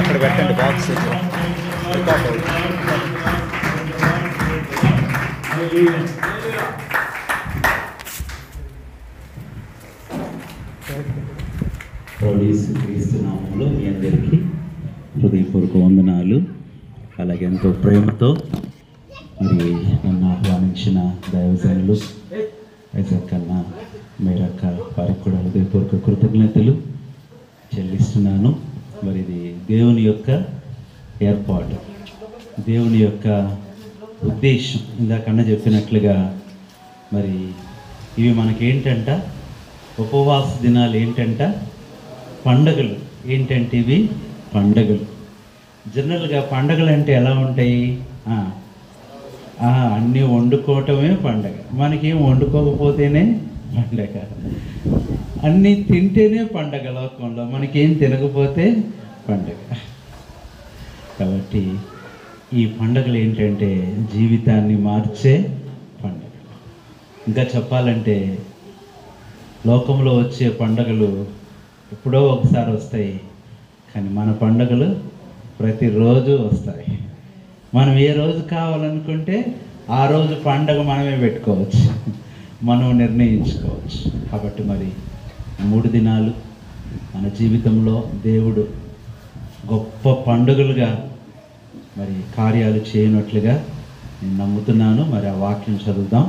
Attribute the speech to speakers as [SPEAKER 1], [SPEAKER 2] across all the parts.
[SPEAKER 1] అక్కడ పెట్టండి బాక్స్
[SPEAKER 2] క్రీస్తు నామంలో మీ అందరికీ హృదయపూర్వక వందనాలు. అలాగే ఎంతో ప్రేమతో మరి నన్ను ఆహ్వానించిన దైవజనులు ఐజాక్ అన్న, మేరక్క వారికి కూడా హృదయపూర్వక కృతజ్ఞతలు చెల్లిస్తున్నాను. మరి ఇది దేవుని యొక్క ఏర్పాటు, దేవుని యొక్క ఉద్దేశం. ఇందాకన్నా చెప్పినట్లుగా మరి ఇవి మనకేంటంట, ఉపవాస దినాలు ఏంటంట, పండగలు ఏంటంటే ఇవి పండగలు. జనరల్గా పండగలు అంటే ఎలా ఉంటాయి, అన్నీ వండుకోవటమే పండగ. మనకేం వండుకోకపోతేనే పండగ, అన్నీ తింటేనే పండగ. లోకంలో మనకేం తినకపోతే పండగ. కాబట్టి ఈ పండగలు ఏంటంటే జీవితాన్ని మార్చే పండగ. ఇంకా చెప్పాలంటే లోకంలో వచ్చే పండగలు ఎప్పుడో ఒకసారి వస్తాయి, కానీ మన పండగలు ప్రతిరోజు వస్తాయి. మనం ఏ రోజు కావాలనుకుంటే ఆ రోజు పండగ మనమే పెట్టుకోవచ్చు, మనం నిర్ణయించుకోవచ్చు. కాబట్టి మరి 3 దినాలు మన జీవితంలో దేవుడు గొప్ప పండుగలుగా మరి కార్యాలు చేయనట్లుగా నేను నమ్ముతున్నాను. మరి ఆ వాక్యం చదువుదాం.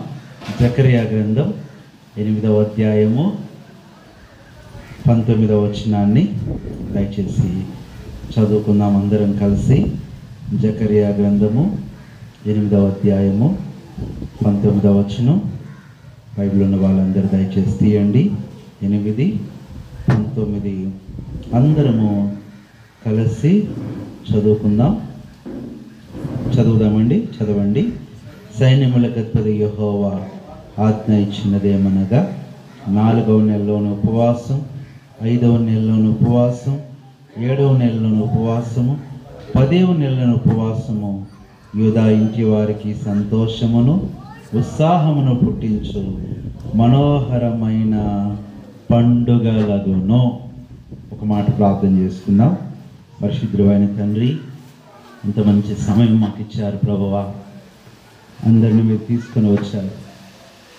[SPEAKER 2] జకరియా గ్రంథం 8వ అధ్యాయము 19వ వచనాన్ని దయచేసి చదువుకుందాం అందరం కలిసి. జకరియా గ్రంథము 8వ అధ్యాయము 19వ వచనం. బైబిల్ ఉన్న వాళ్ళందరూ దయచేసి తీయండి. 8, 19 అందరము కలిసి చదువుకుందాం. చదువుదామండి, చదవండి. సైన్యములకు అధిపతి యెహోవా ఆజ్ఞ ఇచ్చినదేమనగా 4వ నెలలోని ఉపవాసం, 5వ నెలలోని ఉపవాసం, 7వ నెలలోని ఉపవాసము, 10వ నెలలోని ఉపవాసము యూదా ఇంటి వారికి సంతోషమును ఉత్సాహమును పుట్టించు మనోహరమైన పండుగలగును. ఒక మాట ప్రార్థన చేసుకుందాం. పరిశుద్ధుడైన తండ్రి, ఇంత మంచి సమయం మాకు ఇచ్చారు ప్రభువా. అందరినీ మీరు తీసుకొని వచ్చారు.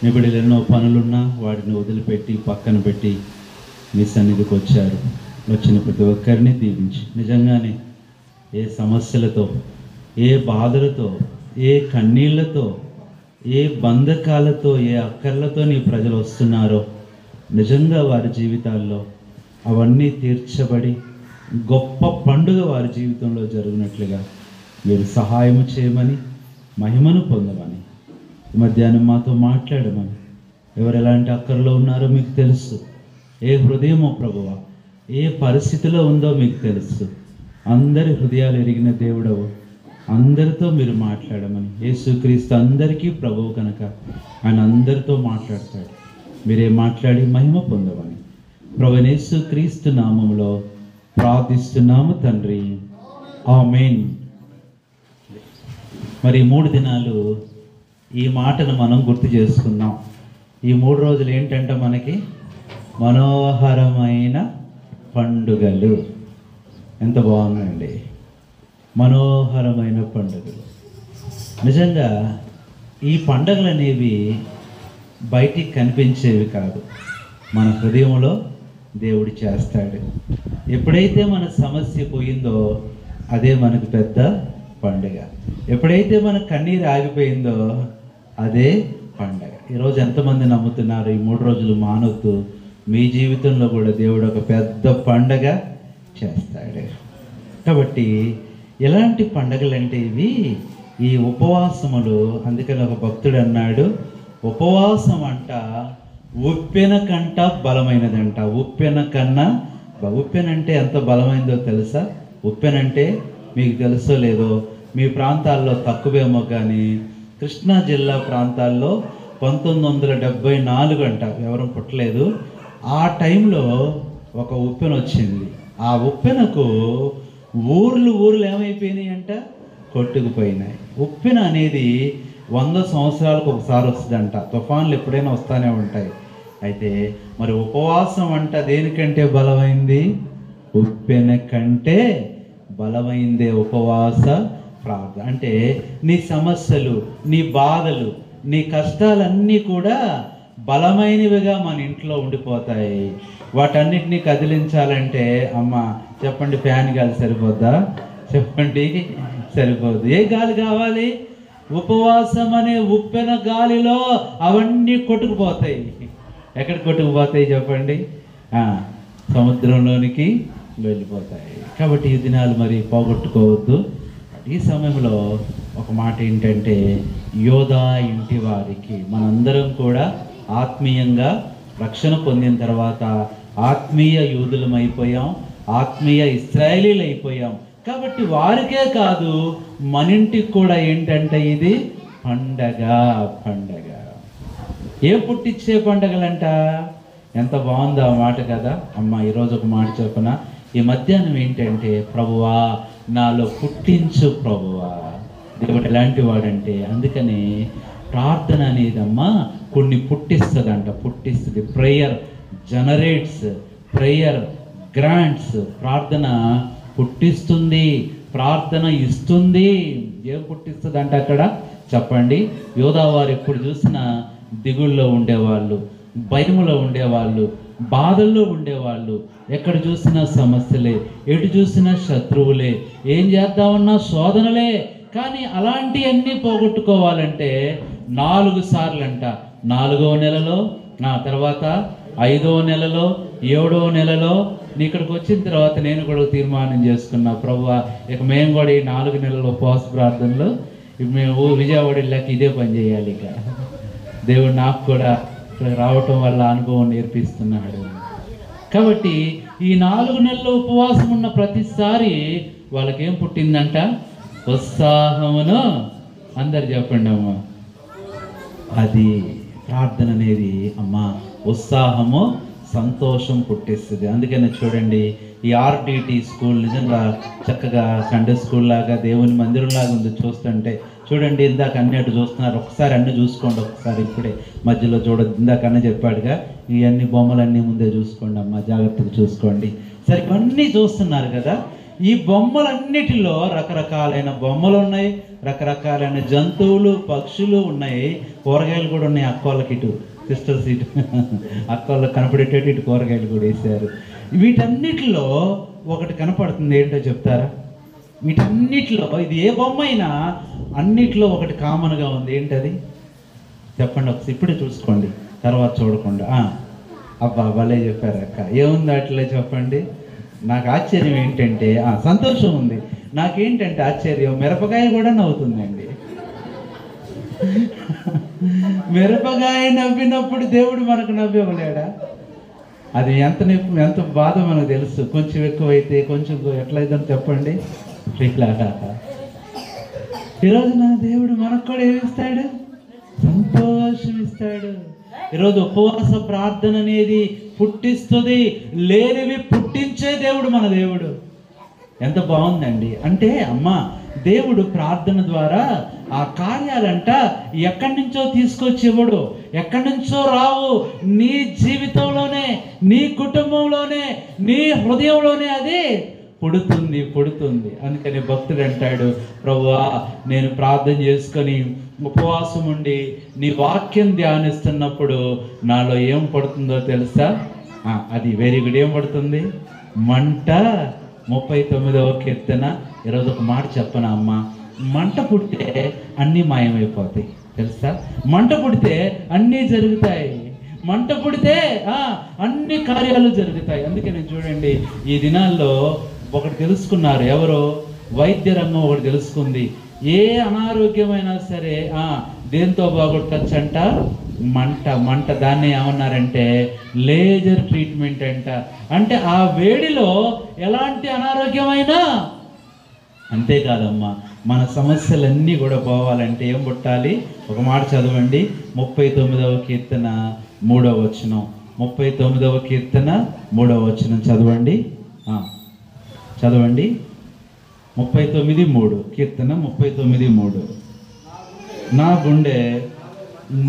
[SPEAKER 2] మీ బిడ్డలు ఎన్నో పనులున్నా వాటిని వదిలిపెట్టి పక్కన పెట్టి మీ సన్నిధికి వచ్చారు. వచ్చిన ప్రతి ఒక్కరిని దీవించి, నిజంగానే ఏ సమస్యలతో, ఏ బాధలతో, ఏ కన్నీళ్లతో, ఏ బంధకాలతో, ఏ అక్కర్లతో నీ ప్రజలు వస్తున్నారో నిజంగా వారి జీవితాల్లో అవన్నీ తీర్చబడి గొప్ప పండుగ వారి జీవితంలో జరుగునట్లుగా మీరు సహాయం చేయమని, మహిమను పొందమని, మధ్యాహ్నం మాతో మాట్లాడమని. ఎవరు ఎలాంటి అక్కర్లో ఉన్నారో మీకు తెలుసు. ఏ హృదయమో ప్రభువా, ఏ పరిస్థితిలో ఉందో మీకు తెలుసు. అందరి హృదయాలు ఎరిగిన దేవుడవు, అందరితో మీరు మాట్లాడమని. యేసుక్రీస్తు అందరికీ ప్రభువు కనుక ఆయన అందరితో మాట్లాడతాడు. మీరే మాట్లాడి మహిమ పొందమని ప్రభువైన యేసుక్రీస్తు నామములో ప్రార్థిస్తున్నాము తండ్రి, ఆమేన్. మరి 3 దినాలు ఈ మాటను మనం గుర్తు చేసుకుందాం. ఈ 3 రోజులు ఏంటంటే మనకి మనోహరమైన పండుగలు. ఎంత బాగుందండి, మనోహరమైన పండుగలు. నిజంగా ఈ పండుగలు అనేవి బయటికి కనిపించేవి కాదు, మన హృదయంలో దేవుడు చేస్తాడు. ఎప్పుడైతే మన సమస్య పోయిందో అదే మనకు పెద్ద పండుగ. ఎప్పుడైతే మన కన్నీరు ఆగిపోయిందో అదే పండగ. ఈరోజు ఎంతమంది నమ్ముతున్నారు ఈ 3 రోజులు మానొద్దు, మీ జీవితంలో కూడా దేవుడు ఒక పెద్ద పండగ చేస్తాడు. కాబట్టి ఎలాంటి పండగలు అంటే ఇవి, ఈ ఉపవాసములు. అందుకని ఒక భక్తుడు అన్నాడు, ఉపవాసం అంట ఉప్పెన కంట బలమైనదంట. ఉప్పెన కన్నా, ఉప్పెన అంటే ఎంత బలమైందో తెలుసా? ఉప్పెన అంటే మీకు తెలుసో లేదో, మీ ప్రాంతాల్లో తక్కువేమో కానీ కృష్ణా జిల్లా ప్రాంతాల్లో 1974 అంట, ఎవరు పుట్టలేదు ఆ టైంలో ఒక ఉప్పెన వచ్చింది. ఆ ఉప్పెనకు ఊర్లు ఏమైపోయినాయి అంట, కొట్టుకుపోయినాయి. ఉప్పెన అనేది 100 సంవత్సరాలకు ఒకసారి వస్తుందంట. తుఫాన్లు ఎప్పుడైనా వస్తూనే ఉంటాయి. అయితే మరి ఉపవాసం అంట దేనికంటే బలమైంది? ఉప్పెన కంటే బలమైందే ఉపవాస ప్రార్థన. అంటే నీ సమస్యలు, నీ బాధలు, నీ కష్టాలన్నీ కూడా బలమైనవిగా మన ఇంట్లో ఉండిపోతాయి. వాటన్నిటినీ కదిలించాలంటే అమ్మ చెప్పండి, ఫ్యాన్ గాలి సరిపోద్దా? చెప్పండి, సరిపోదు. ఏ గాలి కావాలి? ఉపవాసం అనే ఉప్పెన గాలిలో అవన్నీ కొట్టుకుపోతాయి. ఎక్కడ కొట్టుకుపోతాయి చెప్పండి? సముద్రంలోనికి వెళ్ళిపోతాయి. కాబట్టి ఈ దినాలు మరి పోగొట్టుకోవద్దు. ఈ సమయంలో ఒక మాట ఏంటంటే, యోధా ఇంటి వారికి మనందరం కూడా ఆత్మీయంగా రక్షణ పొందిన తర్వాత ఆత్మీయ యూదులం అయిపోయాం, ఆత్మీయ ఇశ్రాయేలీలు అయిపోయాం. కాబట్టి వారికే కాదు, మన ఇంటికి కూడా ఏంటంటే ఇది పండగ. పండగ ఏం పుట్టించే పండగలంట? ఎంత బాగుందో ఆ మాట కదా అమ్మ. ఈరోజు ఒక మాట చెప్పన, ఈ మధ్యాహ్నం ఏంటంటే, ప్రభువా నాలో పుట్టించు ప్రభువా. దేవుడు ఎలాంటి వాడంటే, అందుకని ప్రార్థన అనేదమ్మా కొన్ని పుట్టిస్తుందంట, పుట్టిస్తుంది. Prayer generates, prayer grants. ప్రార్థన పుట్టిస్తుంది, ప్రార్థన ఇస్తుంది. ఏం పుట్టిస్తుంది అంటే అక్కడ చెప్పండి? యోధావారు ఎప్పుడు చూసినా దిగుల్లో ఉండేవాళ్ళు, భయములో ఉండేవాళ్ళు, బాధల్లో ఉండేవాళ్ళు. ఎక్కడ చూసినా సమస్యలే, ఎటు చూసినా శత్రువులే, ఏం చేద్దామన్నా శోధనలే. కానీ అలాంటివన్నీ పోగొట్టుకోవాలంటే 4 సార్లు అంట. 4వ నెలలో, తర్వాత 5వ నెలలో, 7వ నెలలో. ఇక్కడికి వచ్చిన తర్వాత నేను కూడా తీర్మానం చేసుకున్నా, ప్రభువా ఇక మేము కూడా ఈ 4 నెలల ఉపవాస ప్రార్థనలు మేము విజయవాడ వెళ్ళాక ఇదే పని చేయాలి. ఇక దేవుడు నాకు కూడా రావటం వల్ల అనుభవం నేర్పిస్తున్నాడు. కాబట్టి ఈ 4 నెలల ఉపవాసం ఉన్న ప్రతిసారి వాళ్ళకేం పుట్టిందంట? ఉత్సాహమును. అందరు చెప్పండి అమ్మ. అది ప్రార్థన అనేది అమ్మ ఉత్సాహము, సంతోషం పుట్టిస్తుంది. అందుకని చూడండి, ఈ ఆర్డిటి స్కూల్ నిజంగా చక్కగా సండే స్కూల్ లాగా, దేవుని మందిరం లాగా ఉంది చూస్తుంటే. చూడండి, ఇందాక అన్ని అటు చూస్తున్నారు, ఒకసారి అన్నీ చూసుకోండి. ఒకసారి ఇప్పుడే మధ్యలో చూడద్దు, ఇందాక అన్న చెప్పాడుగా, ఇవన్నీ బొమ్మలన్నీ ముందే చూసుకోండి అమ్మ, జాగ్రత్తగా చూసుకోండి. సరే, ఇవన్నీ చూస్తున్నారు కదా. ఈ బొమ్మలన్నిటిలో రకరకాలైన బొమ్మలు ఉన్నాయి, రకరకాలైన జంతువులు, పక్షులు ఉన్నాయి, కూరగాయలు కూడా ఉన్నాయి. అక్కోళ్ళకి ఇటు సిస్టర్ సీటు అక్కోళ్ళకి కనపడేటట్టు ఇటు కూరగాయలు కూడా వేసారు. వీటన్నిటిలో ఒకటి కనపడుతుంది, ఏంటో చెప్తారా? వీటన్నిటిలో ఇది ఏ బొమ్మ అయినా అన్నిటిలో ఒకటి కామన్గా ఉంది. ఏంటది చెప్పండి ఒకసారి, ఇప్పుడే చూసుకోండి, తర్వాత చూడకుండా. అబ్బా భలే చెప్పారు అక్క. ఏముంది అట్లే చెప్పండి. నాకు ఆశ్చర్యం ఏంటంటే, సంతోషం ఉంది. నాకేంటంటే ఆశ్చర్యం, మిరపకాయ కూడా నవ్వుతుందండి. మిరపకాయ నవ్వినప్పుడు దేవుడు మనకు నవ్వివ్వలేడా? అది ఎంత బాధ మనకు తెలుసు. కొంచెం ఎక్కువైతే, కొంచెం ఎట్లయితే చెప్పండి. ఈరోజు నా దేవుడు మనకు కూడా ఏమిస్తాడు? సంతోషం ఇస్తాడు. ఈరోజు ఉపవాస ప్రార్థన అనేది పుట్టిస్తుంది, లేనివి పుట్టించే దేవుడు మన దేవుడు. ఎంత బాగుందండి. అంటే అమ్మ, దేవుడు ప్రార్థన ద్వారా ఆ కార్యాలంట ఎక్కడి నుంచో తీసుకొచ్చి ఇవ్వడు, ఎక్కడి నుంచో రావు. నీ జీవితంలోనే, నీ కుటుంబంలోనే, నీ హృదయంలోనే అది పుడుతుంది. అందుకని భక్తుడు అంటాడు, ప్రభువా నేను ప్రార్థన చేసుకొని ఉపవాసం ఉండి నీ వాక్యం ధ్యానిస్తున్నప్పుడు నాలో ఏం పడుతుందో తెలుసా? అది వెరీ గుడ్. ఏం పడుతుంది? మంట. 39వ కీర్తన. ఈరోజు ఒక మాట చెప్పనా అమ్మ, మంట పుడితే అన్నీ మాయమైపోతాయి తెలుసా? మంట పుడితే అన్నీ జరుగుతాయి, మంట పుడితే అన్ని కార్యాలు జరుగుతాయి. అందుకని చూడండి, ఈ దినాల్లో ఒకటి తెలుసుకున్నారు, ఎవరో వైద్య రంగం ఒకటి తెలుసుకుంది. ఏ అనారోగ్యమైనా సరే దేంతో బాగొట్టచ్చు అంట? మంట. దాన్ని ఏమన్నారంటే లేజర్ ట్రీట్మెంట్ అంట. అంటే ఆ వేడిలో ఎలాంటి అనారోగ్యమైనా. అంతేకాదమ్మా, మన సమస్యలన్నీ కూడా పోవాలంటే ఏం పుట్టాలి? ఒక మాట చదవండి, 39వ కీర్తన 3వ వచనం. 39వ కీర్తన 3వ వచనం చదవండి. 39:3 కీర్తన 39:3. నా గుండె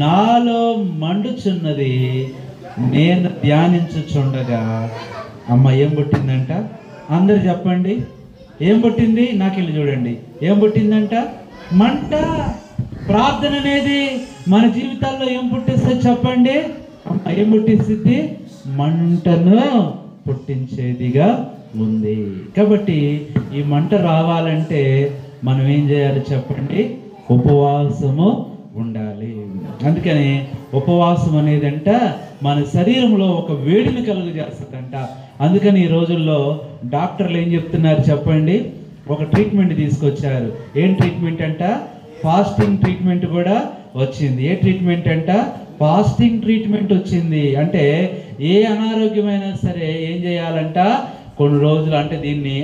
[SPEAKER 2] నాలో మండుచున్నది, నేను ధ్యానించుచుండగా. అమ్మ ఏం పుట్టిందంట? అందరు చెప్పండి. ఏం పుట్టింది? నాకెళ్ళి చూడండి, ఏం పుట్టిందంట? మంట. ప్రార్థన అనేది మన జీవితాల్లో ఏం పుట్టిస్తుంది చెప్పండి? ఏం పుట్టిస్తుంది? మంటను పుట్టించేదిగా ఉంది. కాబట్టి ఈ మంట రావాలంటే మనం ఏం చేయాలి చెప్పండి? ఉపవాసము ఉండాలి. అందుకని ఉపవాసం అనేదంట మన శరీరంలో ఒక వేడిని కలుగజేస్తుందంట. అందుకని ఈ రోజుల్లో డాక్టర్లు ఏం చెప్తున్నారు చెప్పండి? ఒక ట్రీట్మెంట్ తీసుకొచ్చారు. ఏం ట్రీట్మెంట్ అంట? ఫాస్టింగ్ ట్రీట్మెంట్ కూడా వచ్చింది. ఏ ట్రీట్మెంట్ అంట? ఫాస్టింగ్ ట్రీట్మెంట్ వచ్చింది. అంటే ఏ అనారోగ్యమైనా సరే ఏం చేయాలంట? కొన్ని రోజులు, అంటే దీన్ని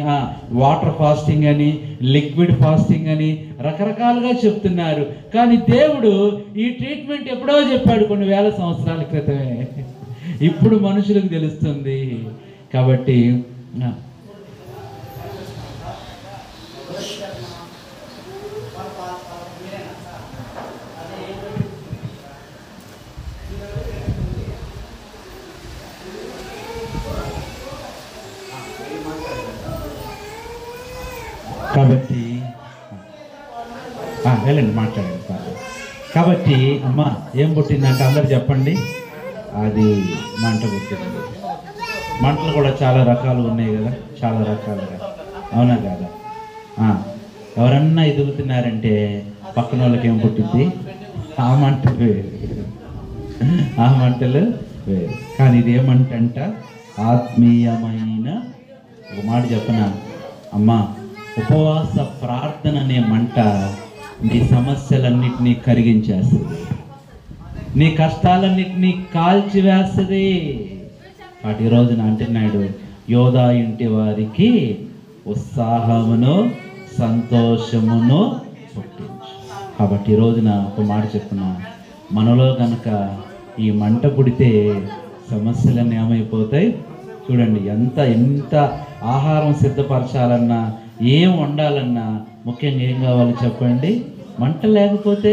[SPEAKER 2] వాటర్ ఫాస్టింగ్ అని, లిక్విడ్ ఫాస్టింగ్ అని రకరకాలుగా చెప్తున్నారు. కానీ దేవుడు ఈ ట్రీట్మెంట్ ఎప్పుడో చెప్పాడు, కొన్ని వేల సంవత్సరాల క్రితమే. ఇప్పుడు మనుషులకు తెలుస్తుంది. కాబట్టి వెళ్ళండి, మాట్లాడండి సార్. కాబట్టి అమ్మ ఏం పుట్టిందంటే అందరు చెప్పండి. అది మంట పుట్టింది. మంటలు కూడా చాలా రకాలు ఉన్నాయి కదా, చాలా రకాలుగా, అవునా కదా? ఎవరన్నా ఎదుగుతున్నారంటే పక్కన వాళ్ళకి ఏం పుట్టింది? ఆ మంటలు వేరు, ఆ మంటలు వేరు. కానీ ఇది ఏమంటంట? ఆత్మీయమైన ఒక మాట చెప్పనా అమ్మా, ఉపవాస ప్రార్థన అనే మంట నీ సమస్యలన్నిటినీ కరిగించేస్తుంది, నీ కష్టాలన్నిటినీ కాల్చివేస్తుంది. వాటి రోజున అంటున్నాడు, యోధా ఇంటి వారికి ఉత్సాహమును సంతోషమును పుట్టించు. కాబట్టి ఈ రోజున ఒక మాట చెప్తున్నా, మనలో కనుక ఈ మంట పుడితే సమస్యలన్నీ ఏమైపోతాయి? చూడండి, ఎంత ఆహారం సిద్ధపరచాలన్నా, ఏం వండాలన్నా ముఖ్యంగా ఏం కావాలి చెప్పండి? మంట లేకపోతే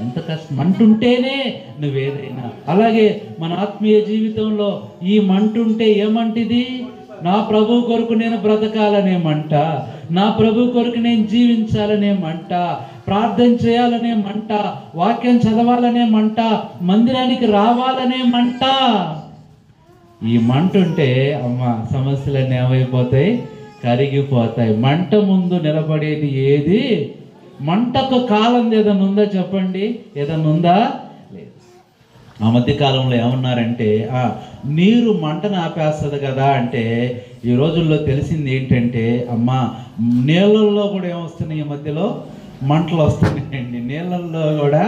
[SPEAKER 2] ఎంత కష్టం. మంట ఉంటేనే నువ్వేదైనా. అలాగే మన ఆత్మీయ జీవితంలో ఈ మంట ఉంటే ఏమంటిది? నా ప్రభు కొరకు నేను బ్రతకాలనే మంట, నా ప్రభు కొరకు నేను జీవించాలనే మంట, ప్రార్థన చేయాలనే మంట, వాక్యం చదవాలనే మంట, మందిరానికి రావాలనే మంట. ఈ మంట ఉంటే అమ్మ సమస్యలన్నీ ఏమైపోతాయి? కరిగిపోతాయి. మంట ముందు నిలబడేది ఏది? మంటకు కాలం ఏదైనా ఉందా చెప్పండి? ఏదైనా ఉందా? లేదు. ఆ మధ్య కాలంలో ఏమన్నారంటే నీరు మంటను ఆపేస్తుంది కదా అంటే, ఈ రోజుల్లో తెలిసింది ఏంటంటే అమ్మ నీళ్ళల్లో కూడా ఏమొస్తున్నాయి? ఈ మధ్యలో మంటలు వస్తున్నాయండి. నీళ్ళల్లో కూడా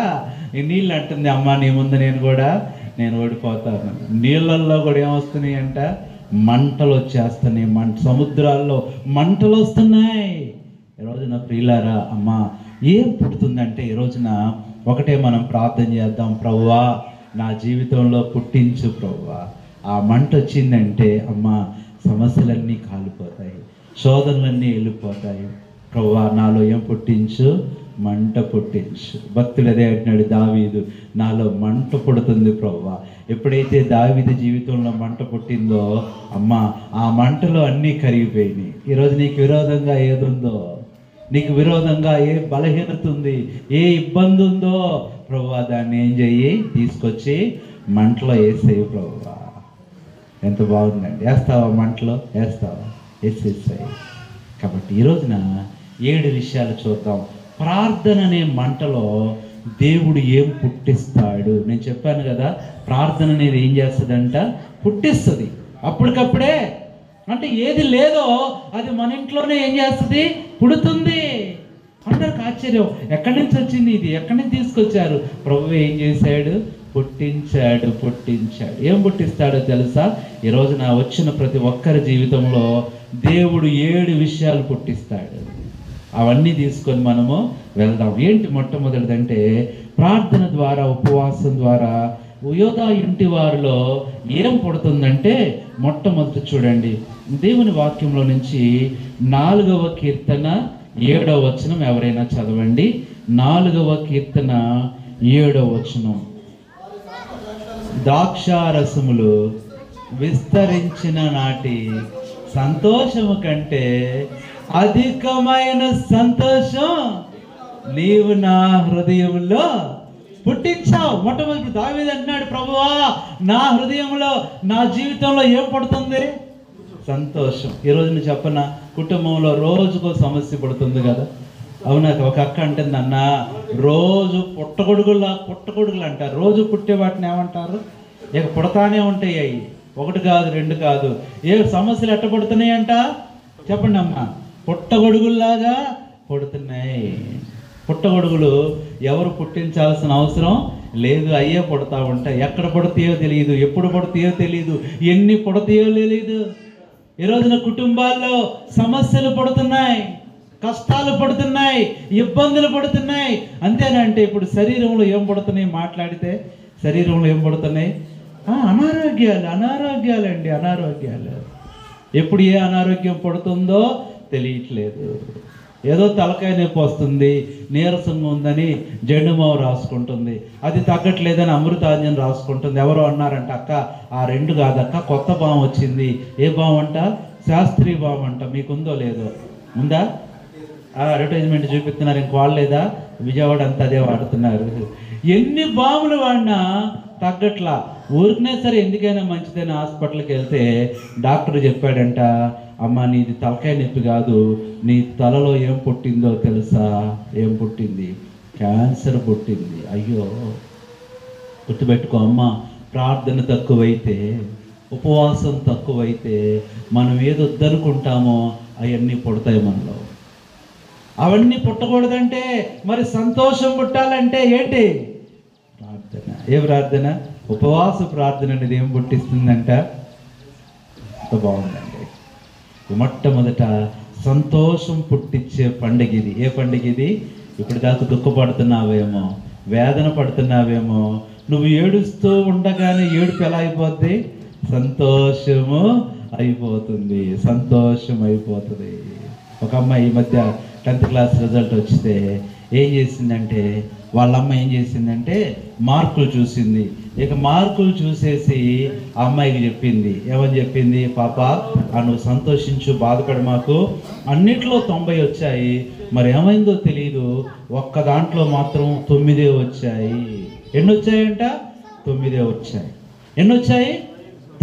[SPEAKER 2] ఈ నీళ్ళు అంటుంది, అమ్మ నీ ముందు నేను ఓడిపోతాను. నీళ్ళల్లో కూడా ఏమొస్తున్నాయి అంట? మంటలు వచ్చేస్తున్నాయి. సముద్రాల్లో మంటలు వస్తున్నాయి. ఈ రోజున ప్రియులారా, అమ్మ ఏం పుడుతుందంటే ఈ రోజున ఒకటే మనం ప్రార్థన చేద్దాం, ప్రభువా నా జీవితంలో పుట్టించు ప్రభువా. ఆ మంట వచ్చిందంటే అమ్మ సమస్యలన్నీ కాలిపోతాయి, శోధనలన్నీ వెళ్ళిపోతాయి. ప్రభువా నాలో ఏం పుట్టించు? మంట పుట్టించు. భక్తుడు అదే అంటున్నాడు దావీదు, నాలో మంట పుడుతుంది ప్రభువా. ఎప్పుడైతే దావీదు జీవితంలో మంట పుట్టిందో అమ్మ ఆ మంటలో అన్నీ కరిగిపోయినాయి. ఈరోజు నీకు విరోధంగా ఏదుందో, నీకు విరోధంగా ఏ బలహీనత ఉంది, ఏ ఇబ్బంది ఉందో ప్రభువా దాన్ని ఏం చెయ్యి? తీసుకొచ్చి మంటలో వేసేయి ప్రభువా. ఎంత బాగుందండి. వేస్తావా? మంటలో వేస్తావా? వేసేసాయి. కాబట్టి ఈ రోజున 7 విషయాలు చూద్దాం. ప్రార్థన అనే మంటలో దేవుడు ఏం పుట్టిస్తాడు? నేను చెప్పాను కదా, ప్రార్థన అనేది ఏం చేస్తుందంట? పుట్టిస్తుంది. అప్పటికప్పుడే, అంటే ఏది లేదో అది మన ఇంట్లోనే ఏం చేస్తుంది? పుడుతుంది. అందరికి ఆశ్చర్యం, ఎక్కడి నుంచి వచ్చింది ఇది? ఎక్కడి నుంచి తీసుకొచ్చారు? ప్రభువు ఏం చేశాడు? పుట్టించాడు. ఏం పుట్టిస్తాడో తెలుసా? ఈ రోజున వచ్చిన ప్రతి ఒక్కరి జీవితంలో దేవుడు 7 విషయాలు పుట్టిస్తాడు. అవన్నీ తీసుకొని మనము వెళ్దాం. ఏంటి? మొట్టమొదటిదంటే ప్రార్థన ద్వారా, ఉపవాసం ద్వారా యోధా ఇంటి వారిలో ఏం పుడుతుందంటే, మొట్టమొదటి చూడండి దేవుని వాక్యంలో నుంచి 4వ కీర్తన 7వ వచనం ఎవరైనా చదవండి. 4వ కీర్తన 7వ వచనం. ద్రాక్షారసములు విస్తరించిన నాటి సంతోషము కంటే అధికమైన సంతోషం నీవు నా హృదయంలో పుట్టించావు. మొట్టమొదటి దావీదు అంటున్నాడు, ప్రభువా నా హృదయంలో నా జీవితంలో ఏం పడుతుంది? సంతోషం. ఈరోజు నేను చెప్పన, కుటుంబంలో రోజుకో సమస్య పడుతుంది కదా. అవునా? ఒక అక్క అంటుంది, అన్న రోజు పుట్టగొడుగులు అంటారు. రోజు పుట్టే వాటిని ఏమంటారు? ఇక పుడతానే ఉంటాయి. అవి ఒకటి కాదు, రెండు కాదు. ఏ సమస్యలు ఎట్ట పడుతున్నాయంట చెప్పండి అమ్మ? పుట్టగొడుగుల్లాగా పుడుతున్నాయి. పుట్టగొడుగులు ఎవరు పుట్టించాల్సిన అవసరం లేదు, అయ్యే పుడతా ఉంటాయి. ఎక్కడ పుడతాయో తెలియదు, ఎప్పుడు పుడతాయో తెలియదు, ఎన్ని పుడతాయో తెలియదు. ఈ రోజున కుటుంబాల్లో సమస్యలు పడుతున్నాయి, కష్టాలు పడుతున్నాయి, ఇబ్బందులు పడుతున్నాయి. అంతేనంటే ఇప్పుడు శరీరంలో ఏం పడుతున్నాయి? మాట్లాడితే శరీరంలో ఏం పడుతున్నాయి? అనారోగ్యాలు. ఎప్పుడు ఏ అనారోగ్యం పడుతుందో తెలియట్లేదు. ఏదో తలకాయ నొప్పి వస్తుంది, నీరసంగా ఉందని జెండుమావు రాసుకుంటుంది, అది తగ్గట్లేదని అమృతాంజన్ రాసుకుంటుంది. ఎవరో అన్నారంట, అక్క ఆ 2 కాదక్క, కొత్త బాం వచ్చింది. ఏ బాం అంట? శాస్త్రీయ బాం అంట. మీకుందో లేదో? ఉందా? అడ్వర్టైజ్మెంట్ చూపిస్తున్నారు, ఇంక వాడలేదా? విజయవాడ అంతా అదే వాడుతున్నారు. ఎన్ని బాములు వాడినా తగ్గట్లా. ఊరికనే సరే ఎందుకైనా మంచిదని హాస్పిటల్కి వెళ్తే డాక్టర్ చెప్పాడంట, అమ్మ నీది తలకాయ నొప్పి కాదు, నీ తలలో ఏం పుట్టిందో తెలుసా? ఏం పుట్టింది? క్యాన్సర్ పుట్టింది. అయ్యో, గుర్తుపెట్టుకో అమ్మ, ప్రార్థన తక్కువైతే, ఉపవాసం తక్కువైతే మనం ఏది వద్దనుకుంటామో అవన్నీ పుడతాయి మనలో. అవన్నీ పుట్టకూడదంటే మరి సంతోషం పుట్టాలంటే ఏంటి? ప్రార్థన. ఏ ప్రార్థన? ఉపవాస ప్రార్థన అనేది ఏం పుట్టిస్తుందంట? బాగుందండి. మొట్టమొదట సంతోషం పుట్టించే పండుగ ఇది. ఏ పండుగ ఇది? ఇప్పుడు దాకా దుఃఖపడుతున్నావేమో, వేదన పడుతున్నావేమో, నువ్వు ఏడుస్తూ ఉండగానే ఏడుపు ఎలా అయిపోద్ది? సంతోషము అయిపోతుంది. ఒక అమ్మాయి ఈ మధ్య 10th క్లాస్ రిజల్ట్ వచ్చితే ఏం చేసిందంటే, వాళ్ళ అమ్మ ఏం చేసిందంటే మార్కులు చూసింది. ఇక మార్కులు చూసేసి ఆ అమ్మాయికి చెప్పింది. ఏమని చెప్పింది? పాప నువ్వు సంతోషించు, బాధపడి, మాకు అన్నిట్లో 90 వచ్చాయి, మరి ఏమైందో తెలియదు, ఒక్క దాంట్లో మాత్రం 9 వచ్చాయి. ఎన్ని వచ్చాయంట? 9 వచ్చాయి. ఎన్ని వచ్చాయి?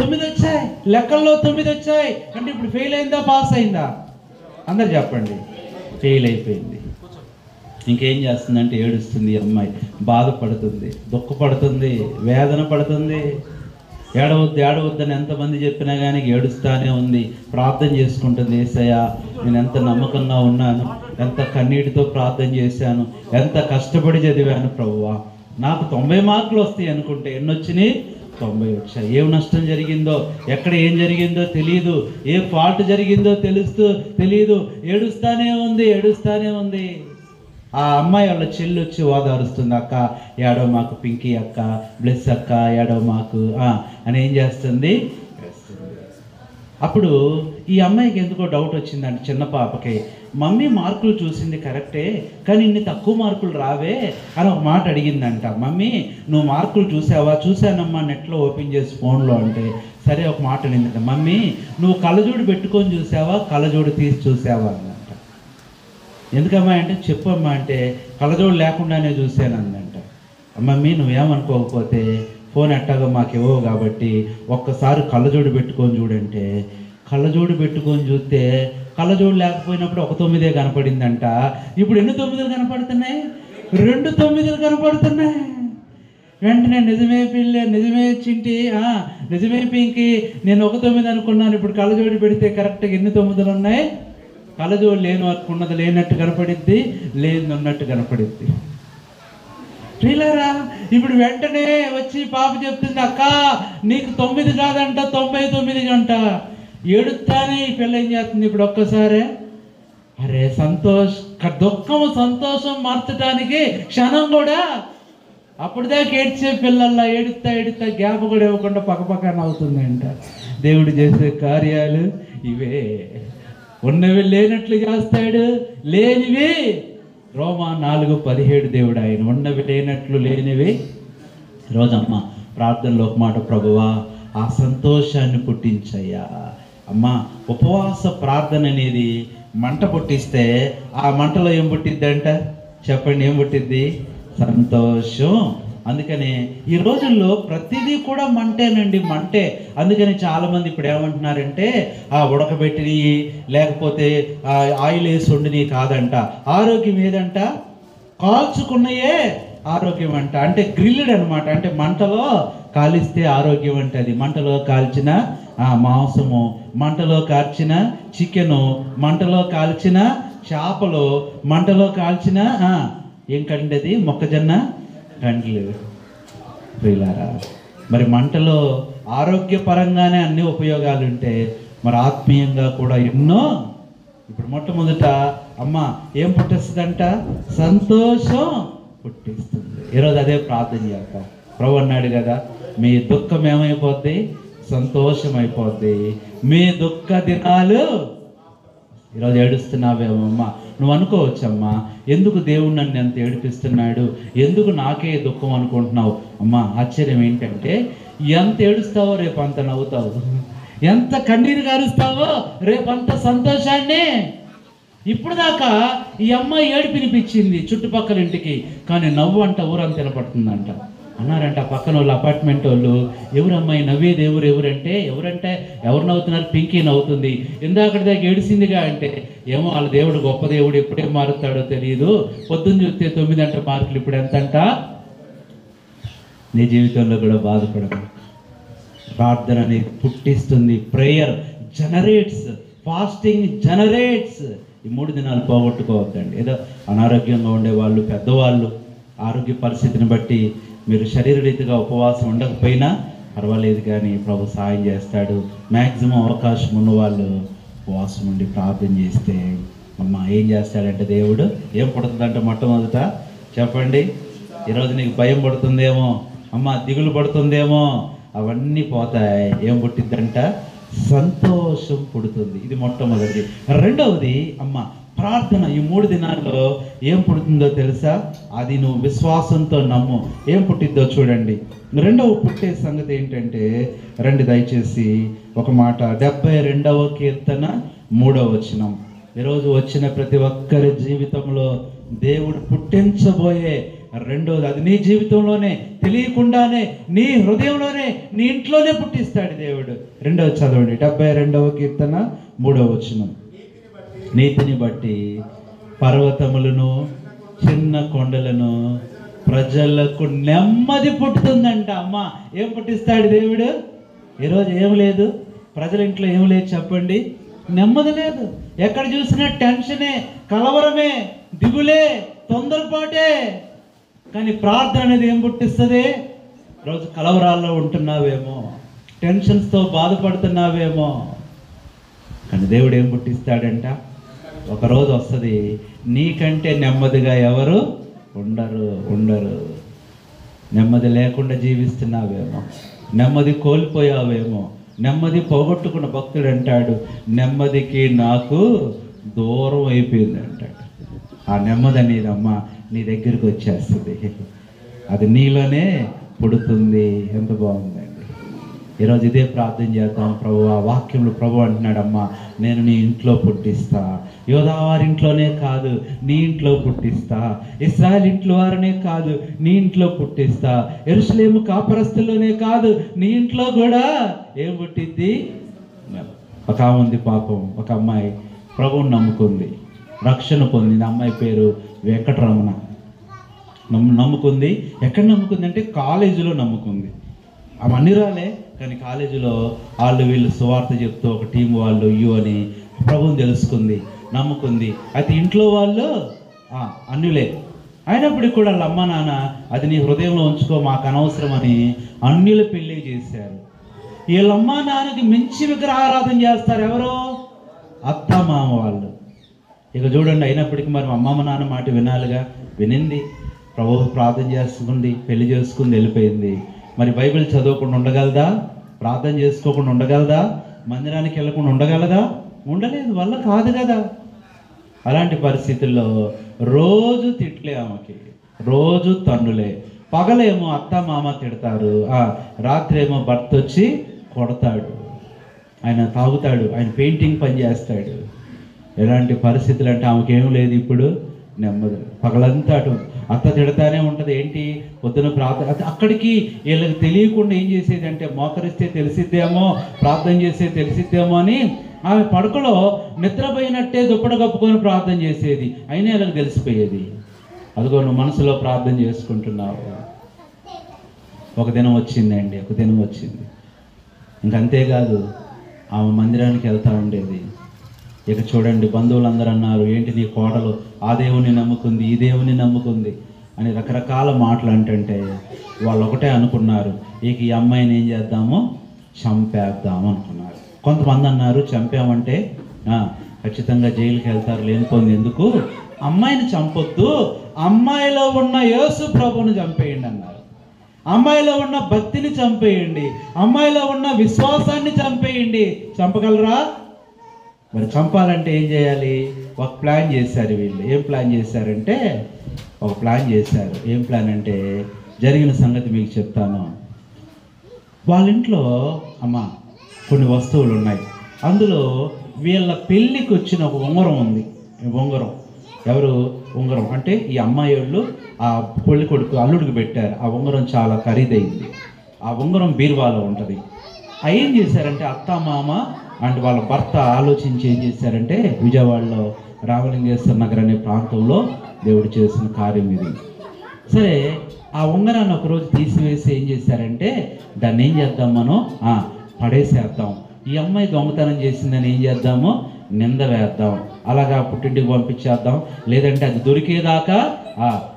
[SPEAKER 2] 9 వచ్చాయి. లెక్కల్లో 9 వచ్చాయి. అంటే ఇప్పుడు ఫెయిల్ అయిందా, పాస్ అయిందా? అందరు చెప్పండి. ఫెయిల్ అయిపోయింది. ఇంకేం చేస్తుందంటే ఏడుస్తుంది అమ్మాయి, బాధపడుతుంది, దుఃఖపడుతుంది, వేదన పడుతుంది. ఏడవద్దని ఎంతమంది చెప్పినా కానీ ఏడుస్తానే ఉంది. ప్రార్థన చేసుకుంటుంది, యేసయ్యా నేను ఎంత నమ్మకంగా ఉన్నాను, ఎంత కన్నీటితో ప్రార్థన చేశాను, ఎంత కష్టపడి చదివాను ప్రభువా, నాకు 90 మార్కులు వస్తాయి అనుకుంటే ఎన్ని వచ్చినాయి? 90 వచ్చాయి. ఏం నష్టం జరిగిందో, ఎక్కడ ఏం జరిగిందో తెలియదు, ఏ ఫాల్ట్ జరిగిందో తెలియదు. ఏడుస్తానే ఉంది. ఆ అమ్మాయి వాళ్ళ చెల్లి వచ్చి ఓదారుస్తుంది, అక్క ఏడవ మాకు, పింకీ అక్క, బ్లెస్ అక్క ఏడవ మాకు అని ఏం చేస్తుంది? అప్పుడు ఈ అమ్మాయికి ఎందుకో డౌట్ వచ్చిందంటే, చిన్న పాపకి, మమ్మీ మార్కులు చూసింది కరెక్టే, కానీ ఇన్ని తక్కువ మార్కులు రావే అని ఒక మాట అడిగిందంట. మమ్మీ నువ్వు మార్కులు చూసావా? చూశానమ్మా, నెట్లో ఓపెన్ చేసి ఫోన్లో. అంటే సరే ఒక మాట అనిందంట, మమ్మీ నువ్వు కళ్ళజోడు పెట్టుకొని చూసావా, కళ్ళజోడు తీసి చూసావా అన్నంట. ఎందుకమ్మా అంటే, చెప్పమ్మా అంటే, కళ్ళజోడు లేకుండానే చూశాను అందంట. మమ్మీ నువ్వేమనుకోకపోతే ఫోన్ ఎట్టాగో మాకు ఇవ్వవు కాబట్టి ఒక్కసారి కళ్ళజోడు పెట్టుకొని చూడంటే, కళ్ళజోడు పెట్టుకొని చూస్తే కళ్ళజోడు లేకపోయినప్పుడు ఒక 9 కనపడిందంట. ఇప్పుడు ఎన్ని 9 కనపడుతున్నాయి? 2 9 కనపడుతున్నాయి. వెంటనే నిజమే పిల్ల, నిజమే చింటి, నిజమే పింకి, నేను ఒక 9 అనుకున్నాను, ఇప్పుడు కళ్ళజోడు పెడితే కరెక్ట్గా ఎన్ని 9 ఉన్నాయి? కళ్ళజోడు లేను అనుకున్నది లేనట్టు కనపడిద్ది, లేని ఉన్నట్టు కనపడిద్ది. పిల్లరా ఇప్పుడు వెంటనే వచ్చి పాప చెప్తుంది, అక్క నీకు 9 కాదంట 99 గంట. ఏడుస్తానే ఈ పిల్ల ఏం చేస్తుంది ఇప్పుడు ఒక్కసారి? అరే దుఃఖము సంతోషం మార్చడానికి క్షణం కూడా, అప్పటిదాకా ఏడ్చే పిల్లల్లా ఏడుస్తా గ్యాప్ కూడా ఇవ్వకుండా పక్కపక్కన అవుతుందంట. దేవుడు చేసే కార్యాలు ఇవే. ఉన్నవి లేనట్లు చేస్తాడు, లేనివి రోమా 4:17 దేవుడు ఆయన ఉన్నవి లేనట్లు లేనివి. రోజమ్మ ప్రార్థనలో ఒక మాట, ప్రభువా ఆ సంతోషాన్ని పుట్టించయ్యా. అమ్మ ఉపవాస ప్రార్థన అనేది మంట పుట్టిస్తే ఆ మంటలో ఏం పుట్టిద్దంట? చెప్పండి, ఏం పుట్టిద్ది? సంతోషం. అందుకని ఈ రోజుల్లో ప్రతిదీ కూడా మంటేనండి, మంటే. అందుకని చాలామంది ఇప్పుడు ఏమంటున్నారంటే ఉడకబెట్టినవి లేకపోతే ఆయిల్ వేసి వండినవి కాదంట, ఆరోగ్యం ఏదంట? కాల్చుకున్నయే ఆరోగ్యం అంట. అంటే గ్రిల్డ్ అనమాట, అంటే మంటలో కాలిస్తే ఆరోగ్యం అంటే. అది మంటలో కాల్చిన మాంసము, మంటలో కాల్చిన చికెను, మంటలో కాల్చిన చేపలు, మంటలో కాల్చిన ఏం కండి అది? మొక్కజొన్న కండ్లు. ప్రియులారా, మరి మంటలో ఆరోగ్యపరంగానే అన్ని ఉపయోగాలు ఉంటే మరి ఆత్మీయంగా కూడా ఎన్నో. ఇప్పుడు మొట్టమొదట అమ్మ ఏం పుట్టిస్తుందంట? సంతోషం పుట్టిస్తుంది. ఈరోజు అదే ప్రార్థన చేద్దాం. ప్రభు అన్నాడు కదా, మీ దుఃఖం ఏమైపోద్ది? సంతోషం అయిపోద్ది. మీ దుఃఖ దినాలు. ఈరోజు ఏడుస్తున్నావేమమ్మా, నువ్వు అనుకోవచ్చమ్మా, ఎందుకు దేవుడు నన్ను ఎంత ఏడిపిస్తున్నాడు, ఎందుకు నాకే దుఃఖం అనుకుంటున్నావు? అమ్మా, ఆశ్చర్యం ఏంటంటే ఎంత ఏడుస్తావో రేపు అంత నవ్వుతావు, ఎంత కన్నీరు గారుస్తావో రేపంత సంతోషాన్ని. ఇప్పుడు దాకా ఈ అమ్మాయి ఏడిపినిపించింది చుట్టుపక్కల ఇంటికి, కానీ నవ్వు అంట ఊరంతా వినపడుతుందంట. అన్నారంట పక్కన వాళ్ళు, అపార్ట్మెంట్ వాళ్ళు, ఎవరమ్మాయి నవ్వేది? ఎవరంటే ఎవరు నవ్వుతున్నారు? పింకీ నవ్వుతుంది. ఇందాకటి దాకా ఏడిసిందిగా అంటే, ఏమో వాళ్ళ దేవుడు గొప్ప దేవుడు, ఎప్పుడేం మారుతాడో తెలియదు, పొద్దున్న చూస్తే 9 మార్కులు, ఇప్పుడు ఎంతంట? నీ జీవితంలో కూడా బాధపడదు. ప్రార్థన అనేది పుట్టిస్తుంది. Prayer generates, fasting generates. ఈ 3 దినాలు పోగొట్టుకోవద్దండి. ఏదో అనారోగ్యంగా ఉండేవాళ్ళు, పెద్దవాళ్ళు, ఆరోగ్య పరిస్థితిని బట్టి మీరు శరీరరీతిగా ఉపవాసం ఉండకపోయినా పర్వాలేదు, కానీ ప్రభు సాయం చేస్తాడు. మ్యాక్సిమం అవకాశం ఉన్నవాళ్ళు ఉపవాసం ఉండి ప్రార్థన చేస్తే అమ్మ ఏం చేస్తాడంటే దేవుడు ఏం పడుతుందంటే మొట్టమొదట చెప్పండి. ఈరోజు నీకు భయం పడుతుందేమో, అమ్మ దిగులు పడుతుందేమో, అవన్నీ పోతాయి. ఏం పుట్టిద్దంట? సంతోషం పుడుతుంది. ఇది మొట్టమొదటిది. రెండవది అమ్మ ప్రార్థన. ఈ 3 దినాల్లో ఏం పుడుతుందో తెలుసా? అది నువ్వు విశ్వాసంతో నమ్ము. ఏం పుట్టిద్దో చూడండి. రెండవ పుట్టే సంగతి ఏంటంటే, రండి దయచేసి ఒక మాట, 72వ కీర్తన 3వ వచనం. ఈరోజు వచ్చిన ప్రతి ఒక్కరి జీవితంలో దేవుడు పుట్టించబోయే రెండోది, అది నీ జీవితంలోనే తెలియకుండానే, నీ హృదయంలోనే, నీ ఇంట్లోనే పుట్టిస్తాడు దేవుడు. రెండవది చదవండి, 72వ కీర్తన 3వ వచనం. నీతిని బట్టి పర్వతములను చిన్న కొండలను ప్రజలకు నెమ్మది పుట్టుతుందంట. అమ్మ ఏం పుట్టిస్తాడు దేవుడు? ఈరోజు ఏం లేదు, ప్రజల ఇంట్లో ఏం లేదు చెప్పండి? నెమ్మది లేదు. ఎక్కడ చూసినా టెన్షనే, కలవరమే, దిగులే, తొందరపాటే. కానీ ప్రార్థన అనేది ఏం పుట్టిస్తుంది? రోజు కలవరాల్లో ఉంటున్నావేమో, టెన్షన్స్తో బాధపడుతున్నావేమో, కానీ దేవుడు ఏం పుట్టిస్తాడంట? ఒకరోజు వస్తుంది, నీకంటే నెమ్మదిగా ఎవరు ఉండరు. నెమ్మది లేకుండా జీవిస్తున్నావేమో, నెమ్మది కోల్పోయావేమో, నెమ్మది పోగొట్టుకున్న భక్తుడు అంటాడు, నెమ్మదికి నాకు దూరం అయిపోయింది అంటాడు. ఆ నెమ్మది అనేది అమ్మ నీ దగ్గరికి వచ్చేస్తుంది, అది నీలోనే పుడుతుంది. ఎంత బాగుందండి. ఈరోజు ఇదే ప్రార్థన చేద్దాం. ప్రభు ఆ వాక్యంలో ప్రభు అంటున్నాడమ్మా, నేను నీ ఇంట్లో పుట్టిస్తా. యోధా వారింట్లోనే కాదు, నీ ఇంట్లో పుట్టిస్తా. ఇశ్రాయేల్ ఇంట్లో వారనే కాదు, నీ ఇంట్లో పుట్టిస్తా. యెరూషలేము కాపురస్తుల్లోనే కాదు, నీ ఇంట్లో కూడా ఏం పుట్టిద్ది? ఒక ఉంది పాపం, ఒక అమ్మాయి ప్రభువుని నమ్ముకుంది, రక్షణ పొందింది. అమ్మాయి పేరు వెంకటరమణ. నమ్ముకుంది. ఎక్కడ నమ్ముకుంది అంటే కాలేజీలో నమ్ముకుంది. ఆమె అన్ని రాలే, కానీ కాలేజీలో వాళ్ళు వీళ్ళు సువార్త చెప్తూ ఒక టీం వాళ్ళు అని ప్రభువుని తెలుసుకుంది, నమ్ముకుంది. అయితే ఇంట్లో వాళ్ళు అన్యులే అయినప్పటికీ కూడా వాళ్ళ అమ్మ నాన్న అది నీ హృదయంలో ఉంచుకో, మాకు అనవసరం అని అన్యుల పెళ్ళి చేశారు. వీళ్ళమ్మ నాన్నకి మించి విగ్రహారాధన చేస్తారు. ఎవరో అత్త మామ వాళ్ళు. ఇక చూడండి, అయినప్పటికీ మరి అమ్మమ్మ నాన్న మాట వినాలిగా. వినింది, ప్రభు ప్రార్థన చేసుకుంది, పెళ్లి చేసుకుంది, వెళ్ళిపోయింది. మరి బైబిల్ చదవకుండా ఉండగలదా? ప్రార్థన చేసుకోకుండా ఉండగలదా? మందిరానికి వెళ్ళకుండా ఉండగలదా? ఉండలేదు, వల్ల కాదు కదా. అలాంటి పరిస్థితుల్లో రోజు తిట్లే, ఆమెకి రోజు తన్నులే. పగలేమో అత్త మామ తిడతారు, రాత్రి ఏమో భర్త వచ్చి కొడతాడు. ఆయన తాగుతాడు, ఆయన పెయింటింగ్ పని చేస్తాడు. ఎలాంటి పరిస్థితులు అంటే ఆమెకేం లేదు ఇప్పుడు, నెమ్మది. పగలంతా అటు అత్త తిడతానే ఉంటుంది. ఏంటి పొద్దున ప్రార్థన, అక్కడికి వీళ్ళకి తెలియకుండా ఏం చేసేది అంటే మోకరిస్తే తెలిసిద్దేమో, ప్రార్థన చేస్తే తెలిసిద్దేమో అని ఆమె పడకలో నిద్రపోయినట్టే దుప్పట కప్పుకొని ప్రార్థన చేసేది. అయినా వీళ్ళకి తెలిసిపోయేది. అదిగో నువ్వు మనసులో ప్రార్థన చేసుకుంటున్నావు. ఒక దినం వచ్చిందండి, ఒక దినం వచ్చింది. ఇంకంతేకాదు, ఆమె మందిరానికి వెళ్తూ ఉండేది. ఇక చూడండి, బంధువులందరూ అన్నారు, ఏంటి నీ కోడలు ఆ దేవుని నమ్ముకుంది, ఈ దేవుని నమ్ముకుంది అని రకరకాల మాటలు అంటుంటే వాళ్ళు ఒకటే అనుకున్నారు, ఇక ఈ అమ్మాయిని ఏం చేద్దామో చంపేద్దాం అనుకున్నారు. కొంతమంది అన్నారు, చంపామంటే ఖచ్చితంగా జైలుకి వెళ్తారు, లేనిపోయింది ఎందుకు, అమ్మాయిని చంపొద్దు, అమ్మాయిలో ఉన్న యేసు ప్రభువుని చంపేయండి అన్నారు. అమ్మాయిలో ఉన్న భక్తిని చంపేయండి, అమ్మాయిలో ఉన్న విశ్వాసాన్ని చంపేయండి. చంపగలరా? మరి చంపాలంటే ఏం చేయాలి? ఒక ప్లాన్ చేశారు వీళ్ళు. ఏం ప్లాన్ చేశారంటే, ఒక ప్లాన్ చేశారు. ఏం ప్లాన్ అంటే జరిగిన సంగతి మీకు చెప్తాను. వాళ్ళ ఇంట్లో కొన్ని వస్తువులు ఉన్నాయి. అందులో వీళ్ళ పెళ్ళికి వచ్చిన ఒక ఉంగరం ఉంది. ఉంగరం ఎవరు? ఉంగరం అంటే ఈ అమ్మాయి వాళ్ళు ఆ పెళ్లి కొడుకు అల్లుడికి పెట్టారు. ఆ ఉంగరం చాలా ఖరీదైంది. ఆ ఉంగరం బీరువాలో ఉంటుంది. ఏం చేశారంటే అత్త మామ అండ్ వాళ్ళ భర్త ఆలోచించి ఏం చేశారంటే, విజయవాడలో రామలింగేశ్వర నగర్ అనే ప్రాంతంలో దేవుడు చేసిన కార్యం ఇది. సరే, ఆ ఉంగరాన్ని ఒకరోజు తీసివేసి ఏం చేశారంటే, దాన్ని ఏం చేద్దాం మనం, పడేసేద్దాం. ఈ అమ్మాయి దొంగతనం చేసిందని ఏం చేద్దాము, నింద వేద్దాం, అలాగా పుట్టింటికి పంపించేద్దాం. లేదంటే అది దొరికేదాకా